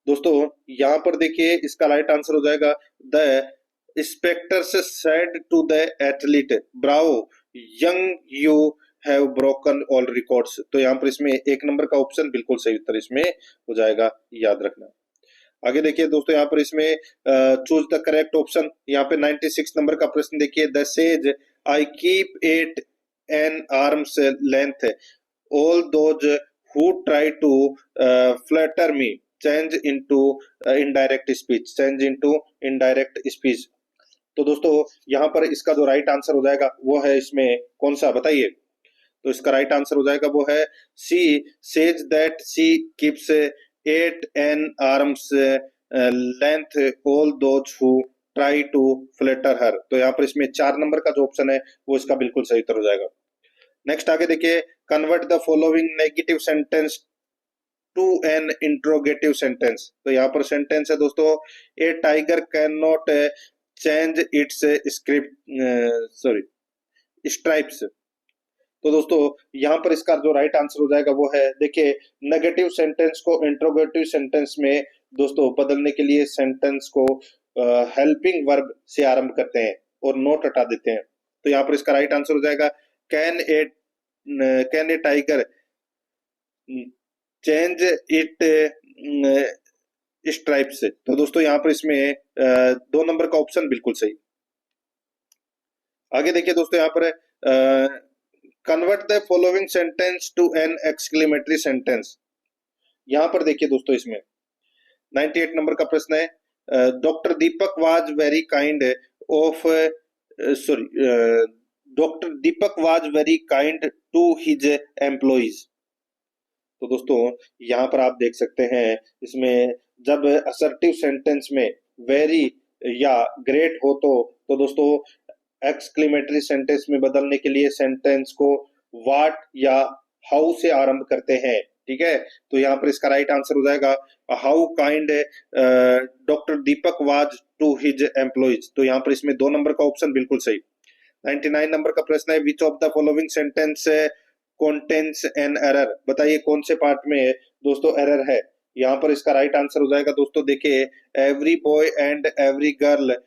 दोस्तों यहाँ पर देखिए इसका राइट आंसर हो जाएगा, the spectators said to the athlete bravo young you have broken all records. तो यहाँ पर इसमें 1 नंबर का ऑप्शन बिल्कुल सही उत्तर इसमें हो जाएगा, याद रखना। आगे देखिए दोस्तों, यहाँ पर इसमें चूज द करेक्ट ऑप्शन। यहाँ पे 96 नंबर का प्रश्न देखिए, the says I keep it an arms length all those who try to flatter me change into indirect speech. Change into indirect speech. तो दोस्तों यहाँ पर इसका जो राइट आंसर हो जाएगा वो है इसमें कौन सा? बताइए। तो इसका राइट आंसर हो जाएगा वो है she says that she keeps 8 an arms length all those who try to flatter her. तो यहाँ पर इसमें 4 नंबर का जो ऑप्शन है वो इसका बिल्कुल सही उत्तर हो जाएगा। नेक्स्ट आगे देखिए, convert the following negative sentence to an interrogative sentence. तो यहाँ पर सेंटेंस है दोस्तों, a tiger can not change its stripes. तो दोस्तों यहाँ पर इसका जो राइट आंसर हो जाएगा वो है, देखिए, नेगेटिव सेंटेंस को इंट्रोगेटिव सेंटेंस में दोस्तों बदलने के लिए सेंटेंस को हेल्पिंग वर्ब से आरंभ करते हैं और नोट हटा देते हैं। तो यहाँ पर इसका राइट आंसर हो जाएगा, can a tiger change it stripes. तो दोस्तों यहाँ पर इसमें 2 नंबर का ऑप्शन बिल्कुल सही। आगे देखिए दोस्तों, यहाँ पर convert the following sentence to an exclamatory sentence. यहाँ पर देखिए दोस्तों, इसमें 98 नंबर का प्रश्न है, doctor Deepak was very kind of doctor Deepak was very kind to his employees. तो दोस्तों यहाँ पर आप देख सकते हैं, इसमें जब असर्टिव सेंटेंस में वेरी या ग्रेट हो तो दोस्तों एक्सक्लेमेटरी सेंटेंस में बदलने के लिए सेंटेंस को व्हाट या हाउ से आरंभ करते हैं, ठीक है। तो यहाँ पर इसका राइट आंसर हो जाएगा, how kind doctor Deepak was to his employees. तो यहाँ पर इसमें 2 नंबर का ऑप्शन बिल्कुल सही। 99 नंबर का प्रश्न है, which of the following sentence contains an error. बताइए कौन से पार्ट में दोस्तों एरर है? यहाँ पर इसका राइट आंसर हो जाएगा दोस्तों, देखिए, every boy and every girl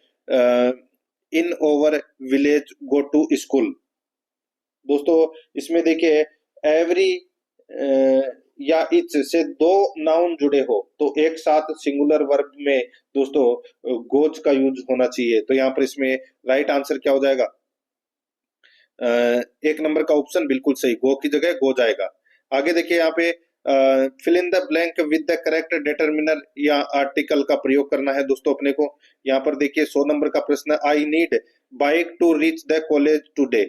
in our village go to school. दोस्तों इसमें देखिए एवरी या इच से दो नाउन जुड़े हो तो एक साथ सिंगुलर वर्ब में दोस्तों गोज का यूज होना चाहिए। तो यहाँ पर इसमें राइट आंसर क्या हो जाएगा? एक नंबर का ऑप्शन बिल्कुल सही, गो की जगह गो जाएगा। आगे देखिए यहाँ पे fill in the blank with the correct determiner या आर्टिकल का प्रयोग करना है दोस्तों अपने को। यहाँ पर देखिए 100 नंबर का प्रश्न, I need bike to reach the college today.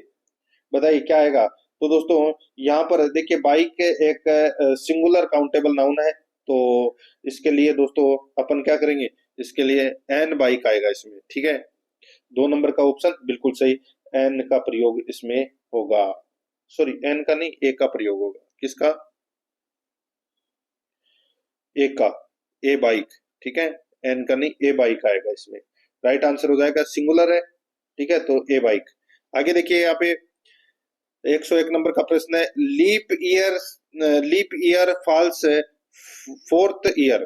बताइए क्या आएगा? तो दोस्तों यहाँ पर देखिए बाइक एक सिंगुलर काउंटेबल नाउन है, तो इसके लिए दोस्तों अपन क्या करेंगे, इसके लिए एन बाइक आएगा इसमें, ठीक है। 2 नंबर का ऑप्शन बिल्कुल सही, एन का प्रयोग इसमें होगा। सॉरी, एन का नहीं, ए का प्रयोग होगा। किसका? ए का, ए बाइक, ठीक है। एन का नहीं, ए बाइक आएगा इसमें। राइट आंसर हो जाएगा, सिंगुलर है, ठीक है, तो ए बाइक। आगे देखिए यहाँ पे 101 नंबर का प्रश्न है, leap year falls fourth year.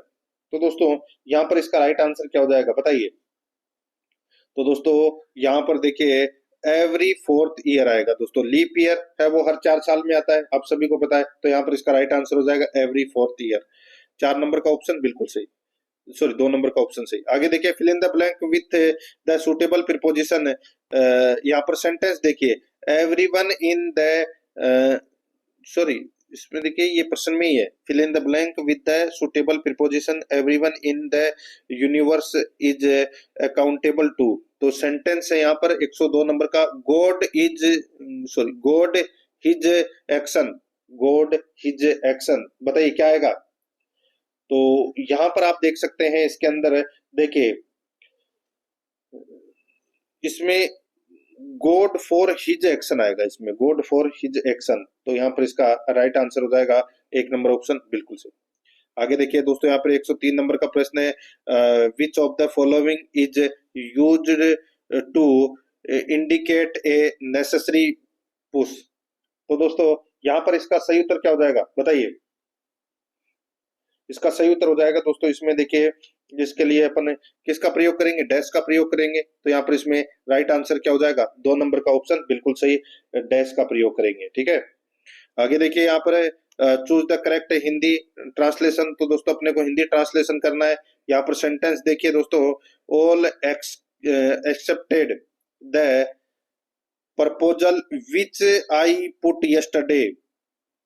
तो दोस्तों यहाँ पर इसका राइट आंसर क्या हो जाएगा बताइए? तो दोस्तों यहाँ पर देखिए एवरी फोर्थ ईयर आएगा दोस्तों। लीप ईयर है वो हर 4 साल में आता है, आप सभी को पता है। तो यहाँ पर इसका राइट आंसर हो जाएगा एवरी फोर्थ ईयर। 4 नंबर का ऑप्शन बिल्कुल सही, सॉरी 2 नंबर का ऑप्शन सही। आगे देखिए fill in the blank with the suitable preposition. यहाँ पर सेंटेंस देखिए, एवरीवन इन द, सॉरी इसमें देखिए ये प्रश्न में ही है, fill in the blank with the suitable preposition everyone in the universe is accountable to. तो सेंटेंस है यहाँ पर 102 नंबर का, God is, sorry God his action, God his action. बताइए क्या आएगा? तो यहां पर आप देख सकते हैं इसके अंदर देखिए, इसमें गॉड फॉर हिज एक्शन आएगा, इसमें गॉड फॉर हिज एक्शन। तो यहाँ पर इसका राइट आंसर हो जाएगा 1 नंबर ऑप्शन बिल्कुल सही। आगे देखिए दोस्तों यहाँ पर 103 नंबर का प्रश्न है, which of the following is used to indicate a necessary push. तो दोस्तों यहाँ पर इसका सही उत्तर क्या हो जाएगा बताइए? इसका सही उत्तर हो जाएगा दोस्तों इसमें देखिए, जिसके लिए अपन किसका प्रयोग करेंगे? डैश का प्रयोग करेंगे। तो यहाँ पर इसमें राइट आंसर क्या हो जाएगा? 2 नंबर का ऑप्शन बिल्कुल सही, डैश का प्रयोग करेंगे, ठीक है। आगे देखिए यहाँ पर choose the correct Hindi translation. तो दोस्तों अपने को हिंदी ट्रांसलेशन करना है। यहाँ पर सेंटेंस देखिए दोस्तों, all accepted the proposal which I put yesterday.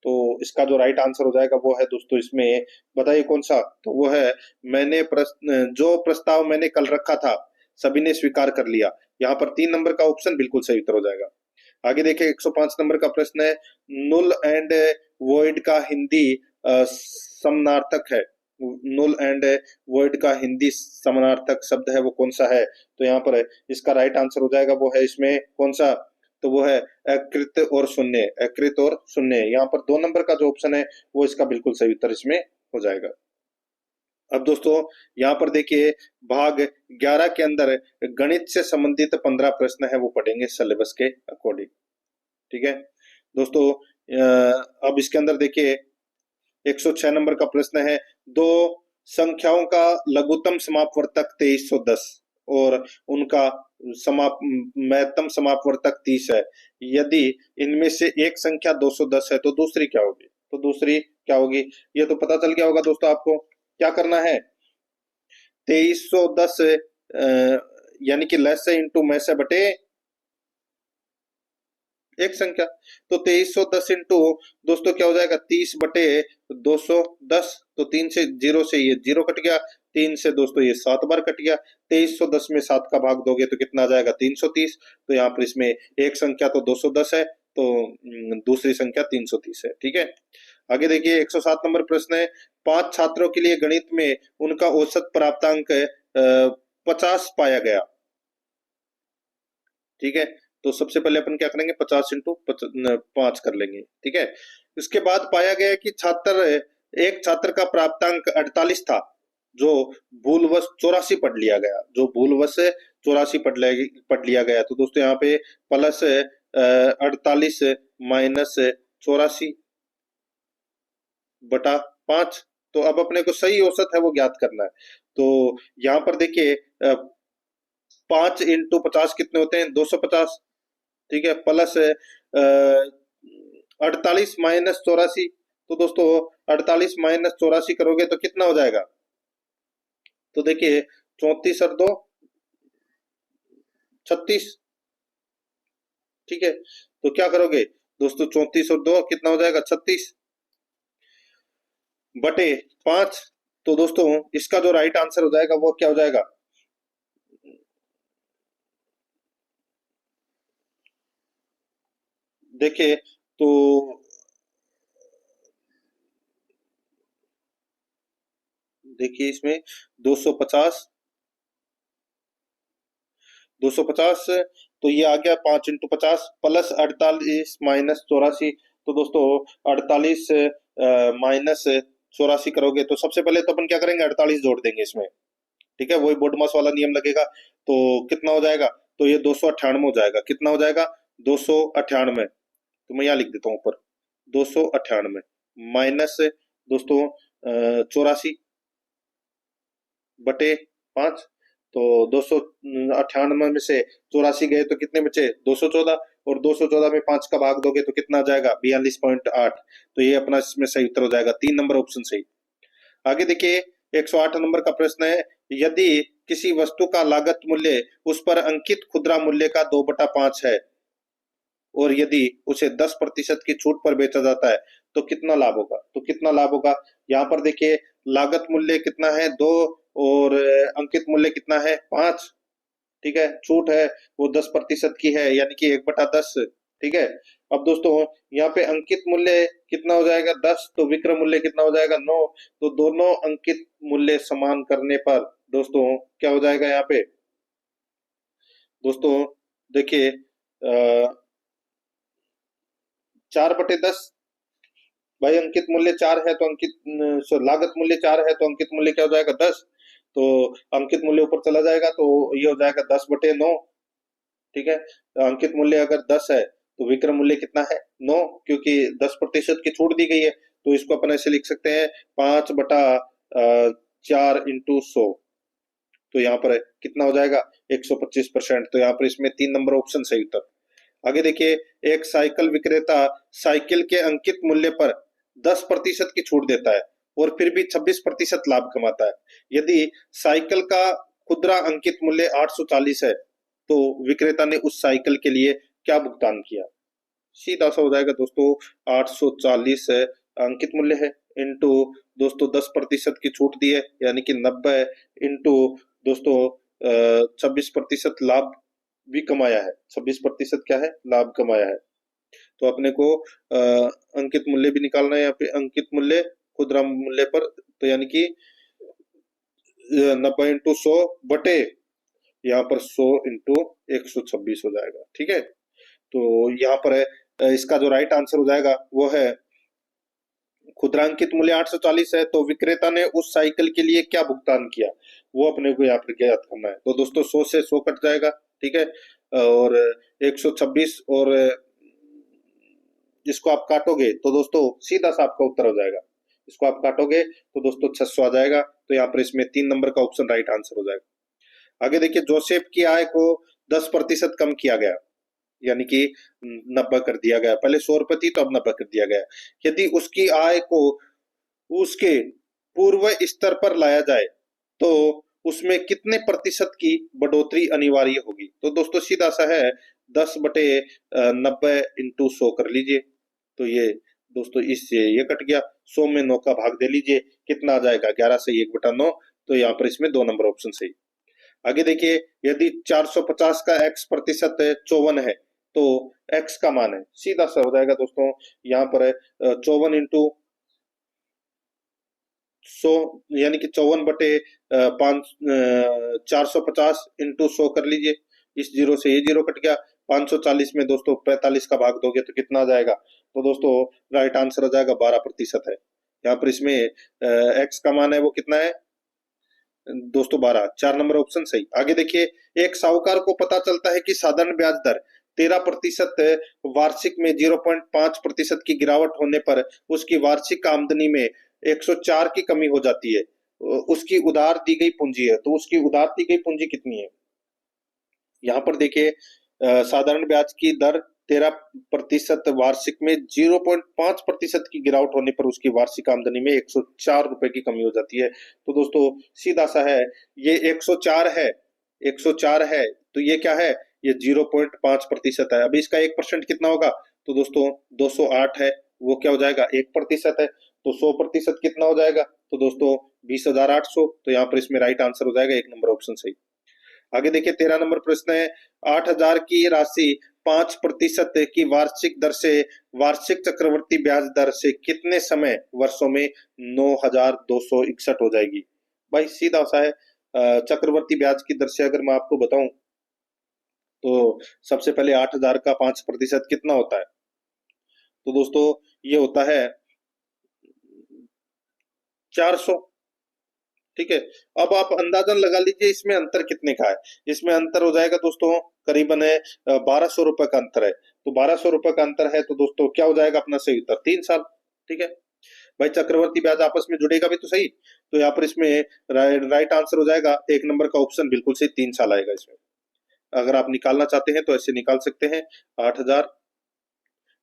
तो इसका जो राइट आंसर हो जाएगा वो है दोस्तों इसमें, बताइए कौन सा? तो वो है, जो प्रस्ताव मैंने कल रखा था सभी ने स्वीकार कर लिया। यहाँ पर 3 नंबर का ऑप्शन बिल्कुल सही उत्तर हो जाएगा। आगे देखिए 105 नंबर का प्रश्न है, नुल एंड वॉइड का हिंदी समानार्थक है। नुल एंड वॉइड का हिंदी समानार्थक शब्द है वो कौन सा है? तो यहाँ पर इसका राइट आंसर हो जाएगा वो है इसमें कौन सा? तो वो है अकृत और शून्य, अकृत और शून्य। यहाँ पर 2 नंबर का जो ऑप्शन है वो इसका बिल्कुल सही उत्तर इसमें हो जाएगा। अब दोस्तों यहाँ पर देखिए भाग 11 के अंदर गणित से संबंधित 15 प्रश्न है वो पढ़ेंगे सिलेबस के अकॉर्डिंग, ठीक है दोस्तों। अब इसके अंदर देखिए 106 नंबर का प्रश्न है, दो संख्याओं का लघुत्तम समापवर्तक 2310 और उनका महत्तम समापवर्तक 30 है। यदि इनमें से एक संख्या 210 है तो दूसरी क्या होगी? तो दूसरी क्या होगी ये तो पता चल गया होगा दोस्तों आपको। क्या करना है? 2310 यानी कि लेस से इंटू में से बटे एक संख्या। तो 2310 इंटू दोस्तों क्या हो जाएगा? 30 बटे 210। तो 3 से 0 से ये 0 कट गया, 3 से दोस्तों ये 7 बार कट गया। 2310 में 7 का भाग दोगे तो कितना आ जाएगा? 330। तो यहाँ पर इसमें एक संख्या तो 210 है, तो दूसरी संख्या 330 है, ठीक है। आगे देखिए 107 नंबर प्रश्न है, 5 छात्रों के लिए गणित में उनका औसत प्राप्तांक 50 पाया गया, ठीक है। तो सबसे पहले अपन क्या करेंगे? 50 इंटू 5 कर लेंगे, ठीक है। इसके बाद पाया गया कि एक छात्र का प्राप्तांक 48 था, जो भूलवश 84 पढ़ लिया गया, जो भूलवश 84 पढ़ लिया गया। तो दोस्तों यहाँ पे प्लस 48 माइनस 84 बटा 5। तो अब अपने को सही औसत है वो ज्ञात करना है। तो यहाँ पर देखिए 5 इंटू 50 कितने होते हैं? 250, ठीक है, प्लस 48 माइनस 84। तो दोस्तों 48 माइनस 84 करोगे तो कितना हो जाएगा? तो देखिए 34 और 2 36। ठीक है, तो क्या करोगे दोस्तों? 34 और 2 कितना हो जाएगा? 36 बटे 5। तो दोस्तों इसका जो राइट आंसर हो जाएगा वो क्या हो जाएगा? देखिए तो देखिए इसमें 250 250 तो ये आ गया 5 × 50 प्लस 48 माइनस 84। तो दोस्तों 48 माइनस 84 करोगे तो सबसे पहले तो अपन क्या करेंगे? 48 जोड़ देंगे इसमें। ठीक है, वही बोडमास वाला नियम लगेगा। तो कितना हो जाएगा? तो ये 298 हो जाएगा। कितना हो जाएगा? 298। तो मैं यहाँ लिख देता हूँ ऊपर 298 माइनस दोस्तों 84 बटे 5। तो 298 में से 84 गए तो कितने बचे? 214। और 214 में 5 का भाग दोगे तो कितना आ जाएगा? 42.8। तो ये अपना इसमें सही उत्तर हो जाएगा, 3 नंबर ऑप्शन सही। आगे देखिए 108 नंबर का प्रश्न है, यदि किसी वस्तु का लागत मूल्य उस पर अंकित खुदरा मूल्य का 2/5 है और यदि उसे 10% की छूट पर बेचा जाता है तो कितना लाभ होगा? तो कितना लाभ होगा? यहाँ पर देखिए लागत मूल्य कितना है? 2 और अंकित मूल्य कितना है? 5। ठीक है, छूट है वो 10% की है, यानी कि 1/10। ठीक है, अब दोस्तों यहाँ पे अंकित मूल्य कितना हो जाएगा? 10। तो विक्रय मूल्य कितना हो जाएगा? 9। तो दोनों अंकित मूल्य समान करने पर दोस्तों क्या हो जाएगा यहाँ पे? दोस्तों देखिए 4/10। भाई अंकित मूल्य 4 है तो लागत मूल्य 4 है तो अंकित मूल्य क्या हो जाएगा? 10। तो अंकित मूल्य ऊपर चला जाएगा तो ये हो जाएगा 10/9। ठीक है, तो अंकित मूल्य अगर 10 है तो विक्रय मूल्य कितना है? 9, क्योंकि 10% की छूट दी गई है। तो इसको अपन ऐसे लिख सकते हैं 5/4 × 100। तो यहाँ पर कितना हो जाएगा? 125%। तो यहाँ पर इसमें 3 नंबर ऑप्शन सही उत्तर। आगे देखिए, एक साइकिल विक्रेता साइकिल के अंकित मूल्य पर 10% की छूट देता है और फिर भी 26% लाभ कमाता है। यदि साइकिल का खुदरा अंकित मूल्य 840 है तो विक्रेता ने उस साइकिल के लिए क्या भुगतान किया? सीधा सा हो जाएगा दोस्तों, 840 है अंकित मूल्य है, इंटू दोस्तों 10% की छूट दी है यानी कि 90, इंटू दोस्तों 26% लाभ भी कमाया है। 26% क्या है? लाभ कमाया है। तो अपने को अंकित मूल्य भी निकालना है यहाँ पे, अंकित मूल्य खुदरा मूल्य पर, तो यानी कि 90 × 100 बटे यहाँ पर 100 × 126 हो जाएगा। ठीक है, तो यहाँ पर है इसका जो राइट आंसर हो जाएगा वो है खुदरा अंकित मूल्य 840 है तो विक्रेता ने उस साइकिल के लिए क्या भुगतान किया, वो अपने को यहाँ पर ज्ञात करना है। तो दोस्तों 100 से 100 कट जाएगा। ठीक है, और 126 और जिसको आप काटोगे तो दोस्तों सीधा सा आपका उत्तर हो जाएगा। इसको आप काटोगे तो दोस्तों 600 आ जाएगा। तो यहाँ पर इसमें 3 नंबर का ऑप्शन राइट आंसर हो जाएगा। आगे देखिए, जोसेफ की आय को 10% कम किया गया, यानी कि 90 कर दिया गया। पहले 100 रुपए थी तो अब 90 कर दिया गया। यदि उसकी आय को उसके पूर्व स्तर पर लाया जाए तो उसमें कितने प्रतिशत की बढ़ोतरी अनिवार्य होगी? तो दोस्तों सीधा सा है 10/90 × 100 कर लीजिए। तो ये दोस्तों इससे ये कट गया, 100 में 9 का भाग दे लीजिए, कितना आ जाएगा? 11 से 1/9। तो यहाँ पर इसमें 2 नंबर ऑप्शन सही। आगे देखिए, यदि 450 का x प्रतिशत 54 है तो x का मान है, सीधा सा हो जाएगा दोस्तों। यहाँ पर है 54 × 100 यानी कि 54 × 100 कर लीजिए। इस जीरो से ये जीरो कट गया। 540 में दोस्तों 45 का भाग दोगे तो कितना आ जाएगा? तो दोस्तों राइट आंसर हो जाएगा 12% है। यहाँ पर इसमें x का मान है वो कितना है दोस्तों? 12। 4 नंबर ऑप्शन सही। आगे देखिए, एक साहूकार को पता चलता है कि साधारण ब्याज दर 13% वार्षिक में 0.5% की गिरावट होने पर उसकी वार्षिक आमदनी में 104 की कमी हो जाती है। उसकी उधार दी गई पूंजी है, तो उसकी उधार दी गई पूंजी कितनी है? यहाँ पर देखिए साधारण ब्याज की दर 13% वार्षिक में 0.5% की गिरावट होने पर उसकी वार्षिक आमदनी में 104 रुपए की कमी हो जाती है। तो दोस्तों सीधा सा है, ये 104 है, 104 है, तो ये क्या है, ये 0.5% है। अभी इसका 1% कितना होगा, तो दोस्तों 208 है, वो क्या हो जाएगा, 1% है। तो 100% कितना हो जाएगा, तो दोस्तों 20,800। तो यहाँ पर इसमें राइट आंसर हो जाएगा 1 नंबर ऑप्शन सही। आगे देखिए 13 नंबर प्रश्न है, 8,000 की राशि 5% की वार्षिक दर से वार्षिक चक्रवर्ती ब्याज दर से कितने समय वर्षों में 9,261 हो जाएगी। भाई सीधा सा है, चक्रवर्ती ब्याज की दर से अगर मैं आपको बताऊं तो सबसे पहले 8,000 का 5% कितना होता है, तो दोस्तों ये होता है 400। ठीक है, अब आप अंदाजन लगा लीजिए इसमें अंतर कितने का है। इसमें अंतर हो जाएगा दोस्तों करीबन 1,200 रुपए का अंतर है। तो 1,200 रुपए का अंतर है, तो दोस्तों क्या हो जाएगा अपना सही उत्तर, 3 साल। ठीक है भाई, चक्रवर्ती ब्याज आपस में जुड़ेगा भी तो सही। तो यहाँ पर इसमें राइट आंसर हो जाएगा 1 नंबर का ऑप्शन बिल्कुल सही, 3 साल आएगा इसमें। अगर आप निकालना चाहते हैं तो ऐसे निकाल सकते हैं, 8,000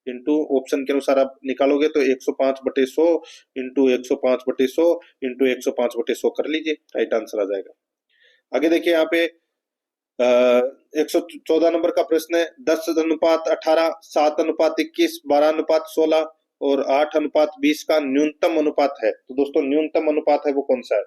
इंटू ऑप्शन के अनुसार आप निकालोगे तो 105/100 इंटू 105/100 इंटू 105/100 कर लीजिए, राइट आंसर आ जाएगा। आगे देखिए यहाँ पे 114 नंबर का प्रश्न है, 10:18, 7:21, 12:16 और 8:20 का न्यूनतम अनुपात है। तो दोस्तों न्यूनतम अनुपात है वो कौन सा है,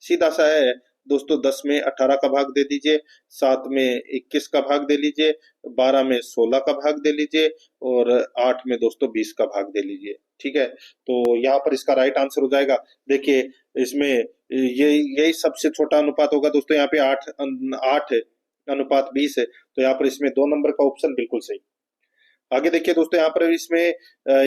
सीधा सा है दोस्तों, 10 में 18 का भाग दे दीजिए, 7 में 21 का भाग दे लीजिए, 12 में 16 का भाग दे लीजिए और 8 में दोस्तों 20 का भाग दे लीजिए। ठीक है, तो यहाँ पर इसका राइट आंसर हो जाएगा, देखिए इसमें यही सबसे छोटा अनुपात होगा दोस्तों, यहाँ पे 8:20 है, तो यहाँ पर इसमें 2 नंबर का ऑप्शन बिल्कुल सही। आगे देखिए दोस्तों, यहाँ पर इसमें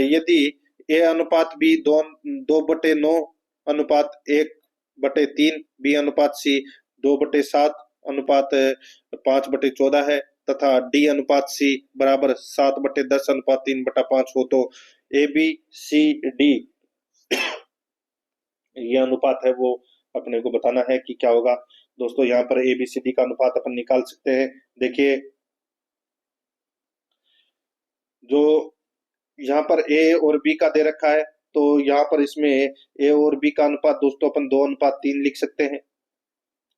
यदि ए अनुपात बी 2/9 अनुपात 1/3, बी अनुपात सी 2/7 अनुपात 5/14 है तथा डी अनुपात सी बराबर 7/10 अनुपात 3/5 हो, तो ए बी सी डी ये अनुपात है वो अपने को बताना है कि क्या होगा। दोस्तों यहाँ पर ए बी सी डी का अनुपात अपन निकाल सकते हैं। देखिए जो यहाँ पर ए और बी का दे रखा है, तो यहाँ पर इसमें ए और बी का अनुपात दोस्तों अपन 2:3 लिख सकते हैं।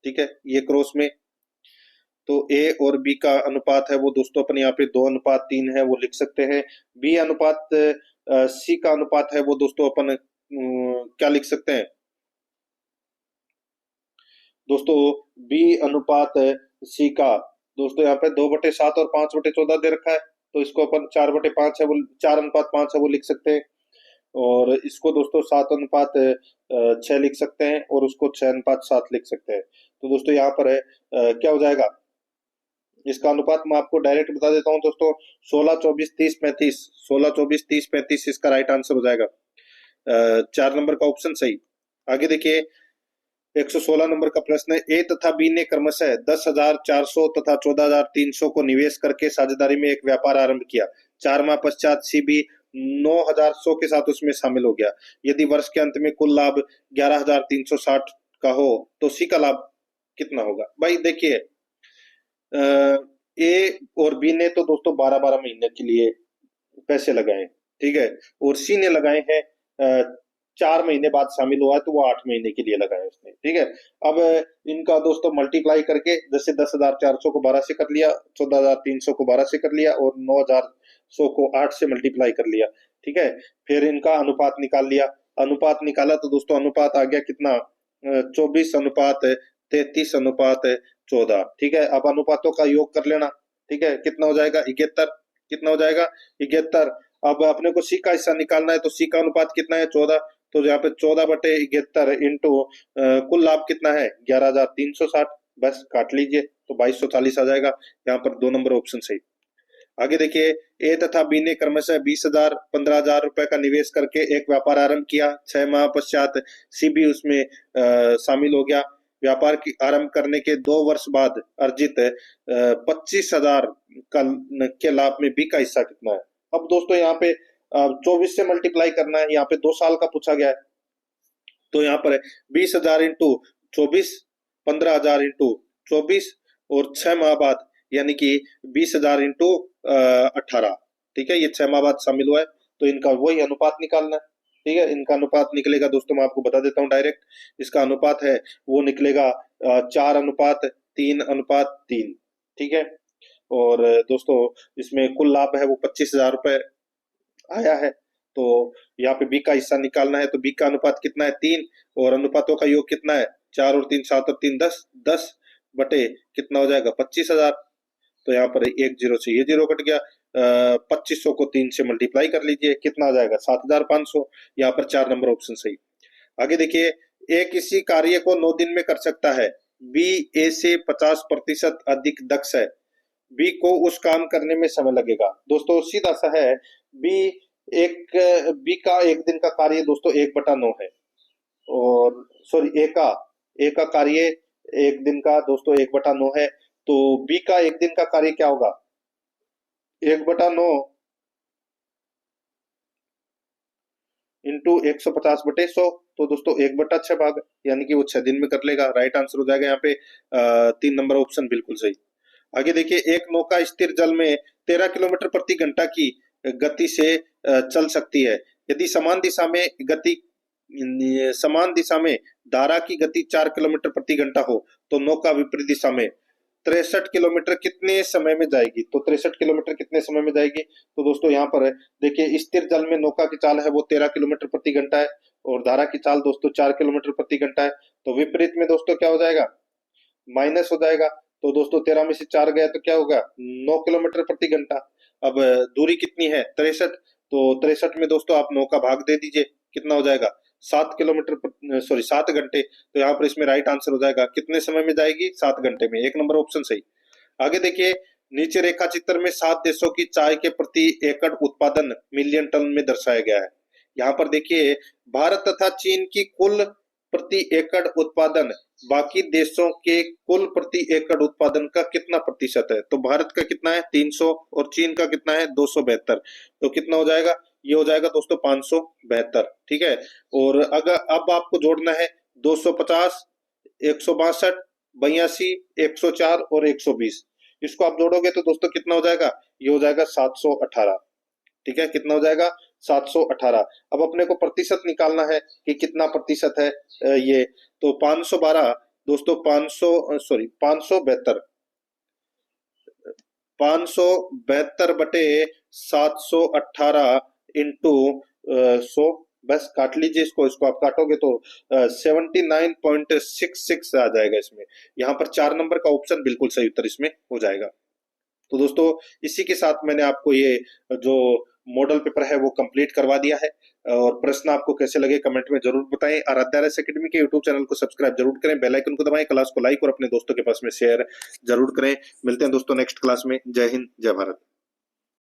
ठीक है, ये क्रॉस में, तो ए और बी का अनुपात है वो दोस्तों अपन यहाँ पे 2:3 है वो लिख सकते हैं। बी अनुपात सी का अनुपात है वो दोस्तों अपन क्या लिख सकते हैं दोस्तों, बी अनुपात सी का दोस्तों यहाँ पे 2/7 और 5/14 दे रखा है, तो इसको अपन 4/5 है वो 4:5 है वो लिख सकते हैं। और इसको दोस्तों 7:6 लिख सकते हैं और उसको 6:7 लिख सकते हैं। तो दोस्तों यहाँ पर क्या हो जाएगा, इसका अनुपात मैं आपको डायरेक्ट बता देता हूँ दोस्तों, 16, 24, 30, 35, 16, 24, 30, 35 इसका राइट आंसर हो जाएगा 4 नंबर का ऑप्शन सही। आगे देखिए 116 नंबर का प्रश्न है, ए तथा बी ने क्रमशः 10,400 तथा 14,300 को निवेश करके साझेदारी में एक व्यापार आरंभ किया। 4 माह पश्चात सी बी 9,100 के साथ उसमें शामिल हो गया। यदि वर्ष के अंत में कुल लाभ 11,360 का हो तो सी का लाभ कितना होगा। भाई देखिए ए और बी ने तो दोस्तों 12-12 महीने के लिए पैसे लगाए, ठीक है, और सी ने लगाए हैं 4 महीने बाद शामिल हुआ है तो वो 8 महीने के लिए लगाए उसने। ठीक है, अब इनका दोस्तों मल्टीप्लाई करके जैसे 10,400 को 12 से कर लिया, 14,300 को 12 से कर लिया और 9,100 को 8 से मल्टीप्लाई कर लिया। ठीक है, फिर इनका अनुपात निकाल लिया, अनुपात निकाला तो दोस्तों अनुपात आ गया कितना, 24:33:14। ठीक है, अब अनुपातों का योग कर लेना। ठीक है, कितना हो जाएगा 71, कितना हो जाएगा 71। अब अपने को सी का हिस्सा निकालना है, तो सी का अनुपात कितना है 14, तो यहाँ पे 14/71 इंटू कुल लाभ कितना है 11,360, बस काट लीजिए तो 2,240 आ जाएगा। यहाँ पर 2 नंबर ऑप्शन सही। आगे देखिए ए तथा बी ने क्रमशः 20,000, 15,000 रुपए का निवेश करके एक व्यापार आरंभ किया। 6 माह पश्चात सी भी उसमें शामिल हो गया। व्यापार की आरंभ करने के 2 वर्ष बाद अर्जित 25,000 के लाभ में बी का हिस्सा कितना है। अब दोस्तों यहाँ पे 24 से मल्टीप्लाई करना है, यहाँ पे 2 साल का पूछा गया है, तो यहाँ पर 20,000 इंटू 24, 15,000 इंटू 24 और 6 माह बाद यानी कि 20,000 इंटू 18, ठीक है, ये 6 माह बाद शामिल हुआ है, तो इनका वही अनुपात निकालना है। ठीक है, इनका अनुपात निकलेगा दोस्तों, मैं आपको बता देता हूँ डायरेक्ट, इसका अनुपात है वो निकलेगा 4:3:3, ठीक है। और दोस्तों इसमें कुल लाभ है वो 25,000 रुपए आया है। तो यहाँ पे बी का हिस्सा निकालना है, तो बी का अनुपात कितना है 3, और अनुपातों का योग कितना है 4 और 3 7 और 3 10, 10 बटे कितना हो जाएगा 25,000। तो यहाँ पर एक जीरो से ये जीरो कट गया, 2500 को 3 से मल्टीप्लाई कर लीजिए, कितना आ जाएगा 7,500। यहाँ पर 4 नंबर ऑप्शन सही। आगे देखिए, ए किसी कार्य को 9 दिन में कर सकता है, बी ए से 50% अधिक दक्ष है, बी को उस काम करने में समय लगेगा। दोस्तों सीधा सा है, बी एक बी का एक दिन का कार्य दोस्तों 1/9 है, और सॉरी ए का कार्य एक दिन का दोस्तों 1/9 है, तो बी का एक दिन का कार्य क्या होगा 1/9 इंटू 150/100, तो दोस्तों 1/6 भाग, यानी कि वो 6 दिन में कर लेगा। राइट आंसर हो जाएगा यहाँ पे 3 नंबर ऑप्शन बिल्कुल सही। आगे देखिए, एक नौका स्थिर जल में 13 किलोमीटर प्रति घंटा की गति से चल सकती है, यदि समान दिशा में धारा की गति 4 किलोमीटर प्रति घंटा हो, तो नौका विपरीत दिशा में 63 किलोमीटर कितने समय में जाएगी। तो 63 किलोमीटर कितने समय में जाएगी, तो दोस्तों यहाँ पर देखिए, स्थिर जल में नौका की चाल है वो 13 किलोमीटर प्रति घंटा है, और धारा की चाल दोस्तों 4 किलोमीटर प्रति घंटा है, तो विपरीत में दोस्तों क्या हो जाएगा माइनस हो जाएगा। तो दोस्तों 13 में से 4 गया तो क्या होगा 9 किलोमीटर प्रति घंटा। अब दूरी कितनी है 63, तो 63 में दोस्तों आप 9 का भाग दे दीजिए, कितना हो जाएगा 7 घंटे। तो यहाँ पर इसमें राइट आंसर हो जाएगा कितने समय में जाएगी 7 घंटे में, 1 नंबर ऑप्शन सही। आगे देखिए, नीचे रेखा चित्र में 7 देशों की चाय के प्रति एकड़ उत्पादन मिलियन टन में दर्शाया गया है। यहाँ पर देखिए, भारत तथा चीन की कुल प्रति एकड़ उत्पादन बाकी देशों के कुल प्रति एकड़ उत्पादन का कितना प्रतिशत है। तो भारत का कितना है 300, और चीन का कितना है 272, तो कितना हो जाएगा ये हो जाएगा दोस्तों 572, ठीक है। और अगर अब आपको जोड़ना है 250, 162, 82, 104 और 120, इसको आप जोड़ोगे तो दोस्तों कितना हो जाएगा ये हो जाएगा 718, ठीक है, कितना हो जाएगा 718। अब अपने को प्रतिशत निकालना है कि कितना प्रतिशत है ये, तो 512 दोस्तों 572 बटे 718 इंटू 100, बस काट लीजिए इसको आप काटोगे तो 79.66 आ जाएगा इसमें। यहाँ पर 4 नंबर का ऑप्शन बिल्कुल सही उत्तर इसमें हो जाएगा। तो दोस्तों इसी के साथ मैंने आपको ये जो मॉडल पेपर है वो कंप्लीट करवा दिया है, और प्रश्न आपको कैसे लगे कमेंट में जरूर बताएं। आराध्या RS एकेडमी के यूट्यूब चैनल को सब्सक्राइब जरूर करें, बेल आइकन को दबाएं, क्लास को लाइक और अपने दोस्तों के पास में शेयर जरूर करें। मिलते हैं दोस्तों नेक्स्ट क्लास में। जय हिंद, जय भारत।